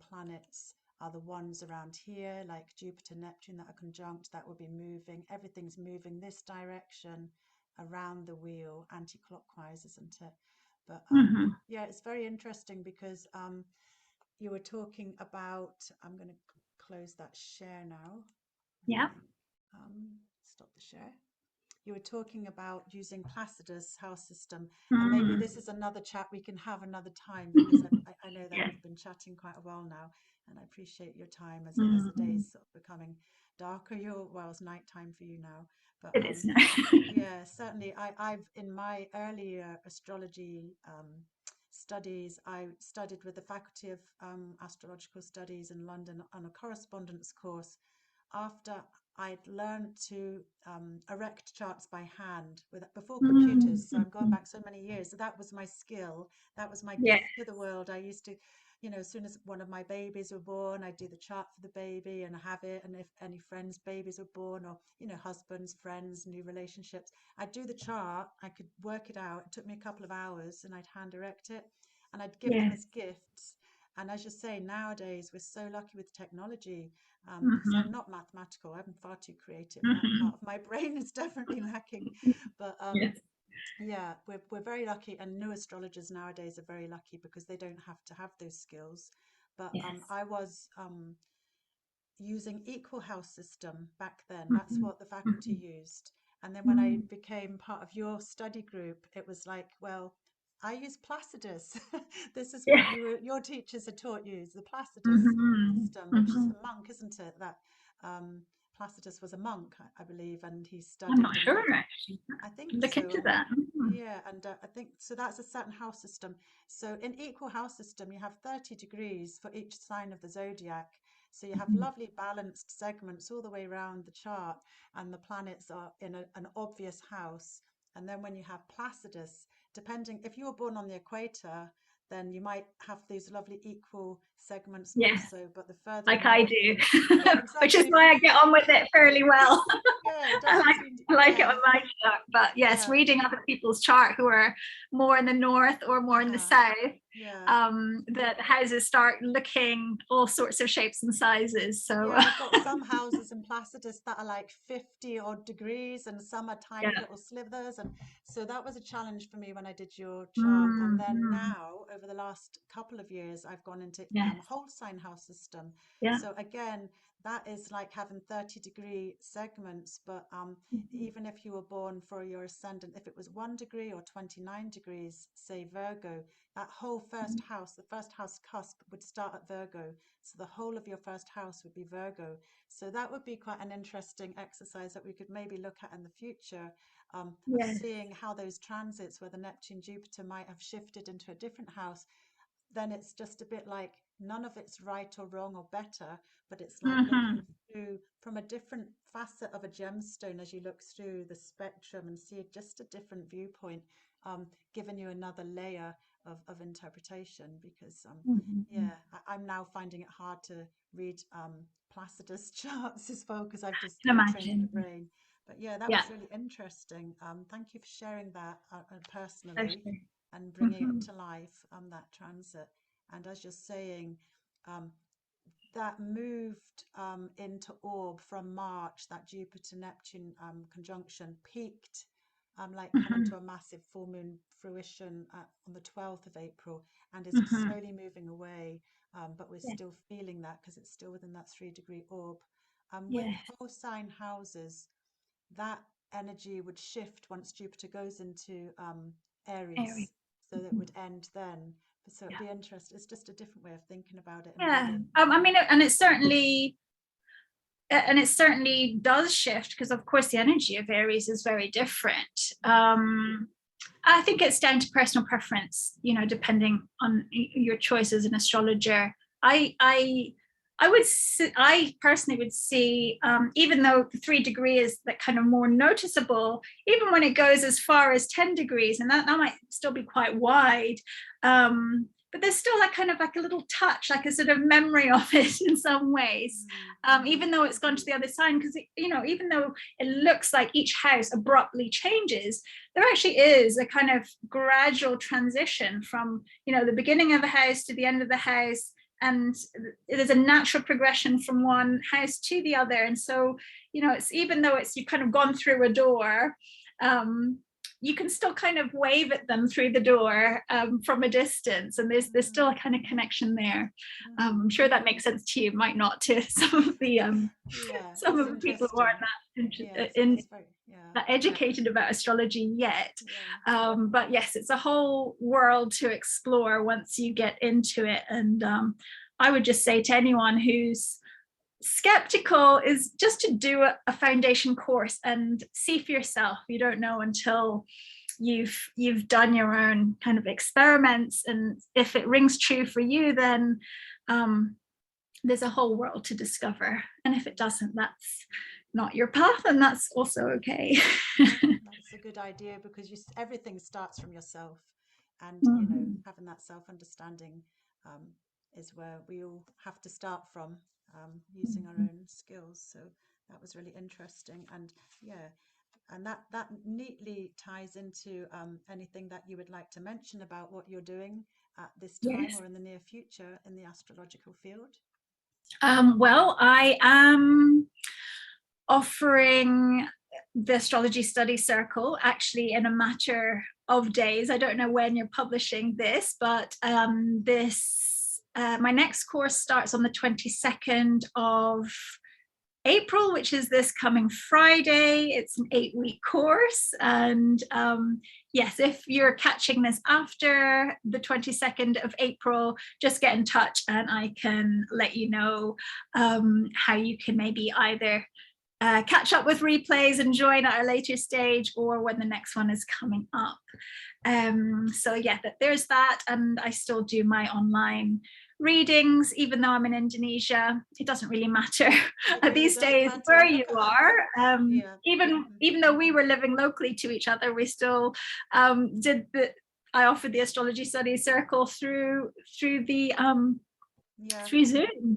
planets are the ones around here, like Jupiter, Neptune, that are conjunct, that will be moving. Everything's moving this direction around the wheel, anti-clockwise, isn't it? But Mm-hmm. yeah, it's very interesting because you were talking about, I'm going to close that share now. I Yeah. think. Stop the share. You were talking about using Placidus house system, and maybe Mm-hmm. this is another chat we can have another time, because I know that Yeah. we've been chatting quite a while now, and I appreciate your time as the Mm-hmm. days sort of becoming darker. Well, it's nighttime for you now, but It is now. yeah, certainly. I've in my earlier astrology studies, I studied with the Faculty of Astrological Studies in London on a correspondence course. After I'd learned to erect charts by hand before computers, so I'm going Mm-hmm. back so many years. So that was my skill. That was my Yeah. gift to the world. I used to, as soon as one of my babies were born, I'd do the chart for the baby and have it. And if any friends' babies were born, or husbands, friends, new relationships, I'd do the chart. I could work it out. It took me a couple of hours, and I'd hand erect it, and I'd give them Yeah. as gifts. And as you say, nowadays we're so lucky with technology, because I'm Mm-hmm. not mathematical. I'm far too creative. That Mm-hmm. part of my brain is definitely lacking. But Yes. yeah, we're very lucky, and new astrologers nowadays are very lucky because they don't have to have those skills. But Yes. I was using equal house system back then. That's Mm-hmm. what the faculty Mm-hmm. used. And then when I became part of your study group, it was like, well, I use Placidus. This is what Yeah. your teachers had taught you, is the Placidus Mm-hmm. system, which is Mm-hmm. the monk, isn't it? That Placidus was a monk, I believe, and he I'm not studied and sure, had, actually. I think Look so. into And that. Mm-hmm. yeah, and I think so. That's a certain house system. So in equal house system, you have 30 degrees for each sign of the zodiac. So you have Mm-hmm. lovely balanced segments all the way around the chart, and the planets are in an obvious house. And then when you have Placidus, depending if you were born on the equator, then you might have these lovely equal segments Yes, also. But the further like I north, do, yeah, which is exactly. why I get on with it fairly well. Yeah, it I doesn't like, seem to, I like it yeah, on my chart, but yes, yeah, reading other people's chart who are more in the north or more in the uh-huh, south, yeah. the houses start looking all sorts of shapes and sizes. So Yeah, I've got some houses in Placidus that are like 50 odd degrees, and some are yeah. tiny little slivers. And so that was a challenge for me when I did your chart. And then Mm-hmm. now, over the last couple of years, I've gone into Yes. whole sign house system. Yeah. So again, that is like having 30-degree segments. But Mm-hmm. even if you were born for your ascendant, if it was 1 degree or 29 degrees, say Virgo, that whole first house, the first house cusp would start at Virgo. So the whole of your first house would be Virgo. So that would be quite an interesting exercise that we could maybe look at in the future, of Yes. seeing how those transits, where the Neptune Jupiter might have shifted into a different house. Then it's just a bit like none of it's right or wrong or better, but it's like Mm-hmm. looking through from a different facet of a gemstone as you look through the spectrum and see just a different viewpoint, giving you another layer of interpretation. Because Mm-hmm. yeah, I'm now finding it hard to read Placidus charts as well, because I've just Can trained my imagine. brain. But yeah, that Yeah. was really interesting. Thank you for sharing that personally Pleasure. and bringing it Mm-hmm. to life, that transit. And as you're saying, um, that moved into orb from March, that Jupiter Neptune conjunction peaked, like coming Mm-hmm. to a massive full moon fruition on the 12th of April, and is Mm-hmm. slowly moving away. But we're Yeah. still feeling that because it's still within that 3-degree orb. With Yes. whole sign houses, that energy would shift once Jupiter goes into Aries, Aries. so that would end then. So it'd Yeah. be interesting. It's just a different way of thinking about it and Yeah. reading. I mean, and it certainly does shift, because of course the energy of Aries is very different. I think it's down to personal preference, depending on your choice as an astrologer. I personally would see, even though the 3 degree is that kind of more noticeable, even when it goes as far as 10 degrees, and that might still be quite wide. But there's still like kind of like a little touch, like a sort of memory of it in some ways, even though it's gone to the other side, because even though it looks like each house abruptly changes, there actually is a kind of gradual transition from the beginning of a house to the end of the house, and there's a natural progression from one house to the other. And so it's, even though you've kind of gone through a door, you can still kind of wave at them through the door from a distance, and there's still a kind of connection there. I'm sure that makes sense to you. Might not to some of the some of the people who aren't that educated about astrology yet. But yes, it's a whole world to explore once you get into it. And I would just say to anyone who's skeptical is just to do a foundation course and see for yourself. You don't know until you've done your own kind of experiments, and if it rings true for you, then there's a whole world to discover. And if it doesn't, that's not your path, and that's also okay. That's a good idea, because everything starts from yourself, and having that self-understanding is where we all have to start from, using our own skills. So that was really interesting, and and that neatly ties into anything that you would like to mention about what you're doing at this time or in the near future in the astrological field. Well, I am offering the Astrology Study Circle actually in a matter of days. I don't know when you're publishing this, but my next course starts on the 22nd of April, which is this coming Friday. It's an 8-week course. And yes, if you're catching this after the 22nd of April, just get in touch and I can let you know how you can maybe either catch up with replays and join at a later stage, or when the next one is coming up. So yeah, there's that. And I still do my online readings, even though I'm in Indonesia. It doesn't really matter these days where you are. Even though we were living locally to each other, we still I offered the Astrology Study Circle through Zoom.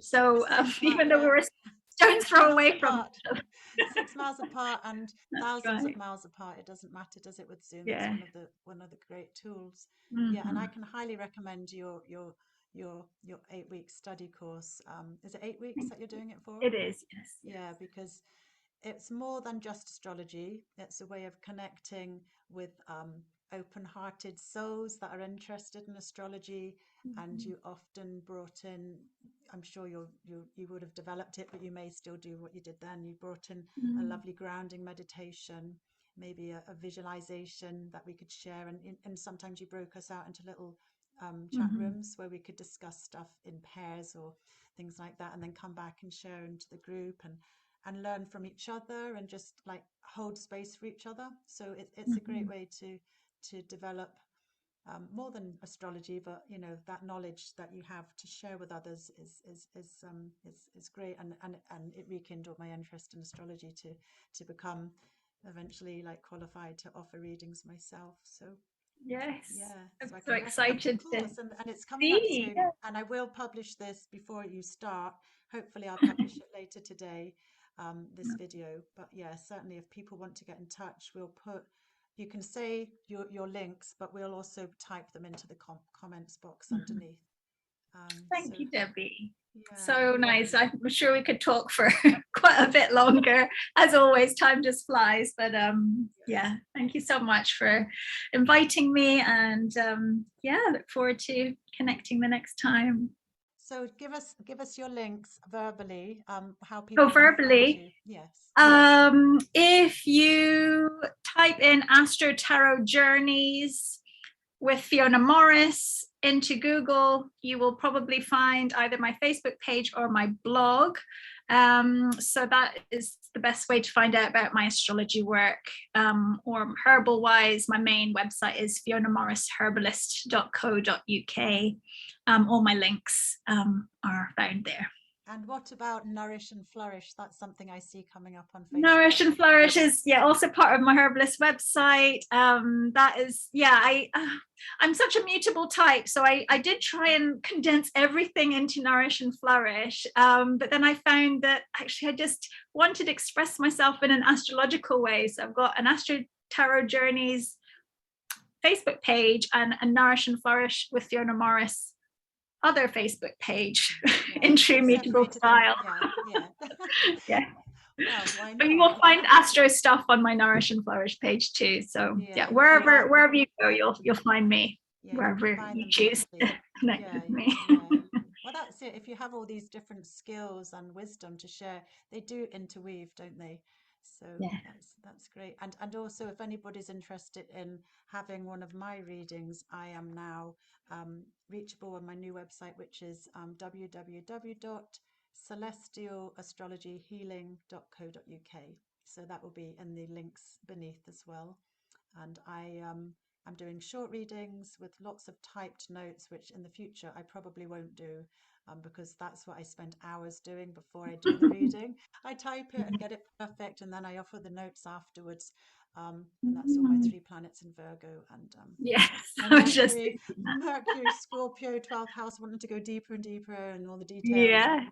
So even though we were stone's throw away from 6 miles apart and thousands of miles apart, it doesn't matter, does it, with Zoom? It's one of the great tools. And I can highly recommend your 8-week study course. Is it 8 weeks that you're doing it for? It is, yes. Yeah, because it's more than just astrology. It's a way of connecting with open-hearted souls that are interested in astrology. And you often brought in, I'm sure you would have developed it, but you may still do what you did then. You brought in a lovely grounding meditation, maybe a visualization that we could share, and sometimes you broke us out into little chat rooms where we could discuss stuff in pairs or things like that, and then come back and share into the group and learn from each other and just like hold space for each other. So it's a great way to develop more than astrology, but that knowledge that you have to share with others is great, and it rekindled my interest in astrology to become eventually like qualified to offer readings myself. So I'm so excited to and it's coming up soon, and I will publish this before you start. Hopefully I'll publish it later today, this video. But certainly if people want to get in touch, you can say your links, but we'll also type them into the comments box underneath. Thank you, Debbie. So nice. I'm sure we could talk for quite a bit longer. As always, time just flies. But thank you so much for inviting me, and look forward to connecting the next time. So give us your links verbally, how people can find verbally. you. Yes. If you type in Astro Tarot Journeys with Fiona Morris into Google, you will probably find either my Facebook page or my blog. So that is the best way to find out about my astrology work. Or herbal wise, my main website is fionamorrisherbalist.co.uk. All my links are found there. And what about Nourish and Flourish? That's something I see coming up on Facebook. Nourish and Flourish is also part of my herbalist website. That is I'm such a mutable type, so I did try and condense everything into Nourish and Flourish, but then I found that actually I just wanted to express myself in an astrological way. So I've got an Astro Tarot Journeys Facebook page and a Nourish and Flourish with Fiona Morris other Facebook page, in true mutable style. Yeah. Well, why not? But you will find Astro stuff on my Nourish and Flourish page too. So wherever you go, you'll find me. Wherever you choose to connect with me. Well, that's it. If you have all these different skills and wisdom to share, they do interweave, don't they? So that's great. And also, if anybody's interested in having one of my readings, I am now reachable on my new website, which is www.celestialastrologyhealing.co.uk. So that will be in the links beneath as well. And I'm doing short readings with lots of typed notes, which in the future I probably won't do, because that's what I spend hours doing before I do the reading. I type it and get it perfect, and then I offer the notes afterwards. And that's all my 3 planets in Virgo and Mercury, Scorpio, 12th house, wanting to go deeper and deeper and all the details.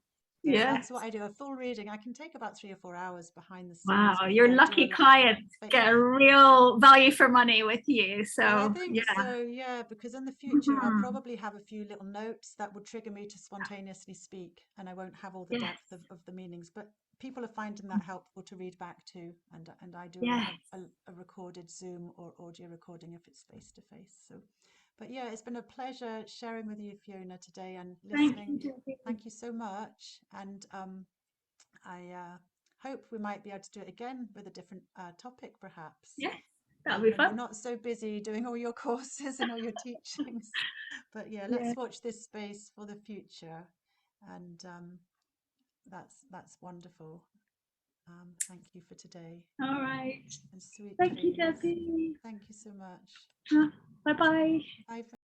So that's what I do. A full reading. I can take about 3 or 4 hours behind the scenes. Wow, your lucky clients get a real value for money with you. So I think so, because in the future I'll probably have a few little notes that would trigger me to spontaneously speak, and I won't have all the depth of the meanings. But people are finding that helpful to read back to, and I do a recorded Zoom or audio recording if it's face to face. So. But it's been a pleasure sharing with you, Fiona, today and listening. Thank you so much. And I hope we might be able to do it again with a different topic, perhaps. Yeah, that'll be fun. You're not so busy doing all your courses and all your teachings. But let's watch this space for the future. And that's wonderful. Thank you for today. All right. And sweet Thank dreams. you, Debbie. Thank you so much. Bye-bye. Bye.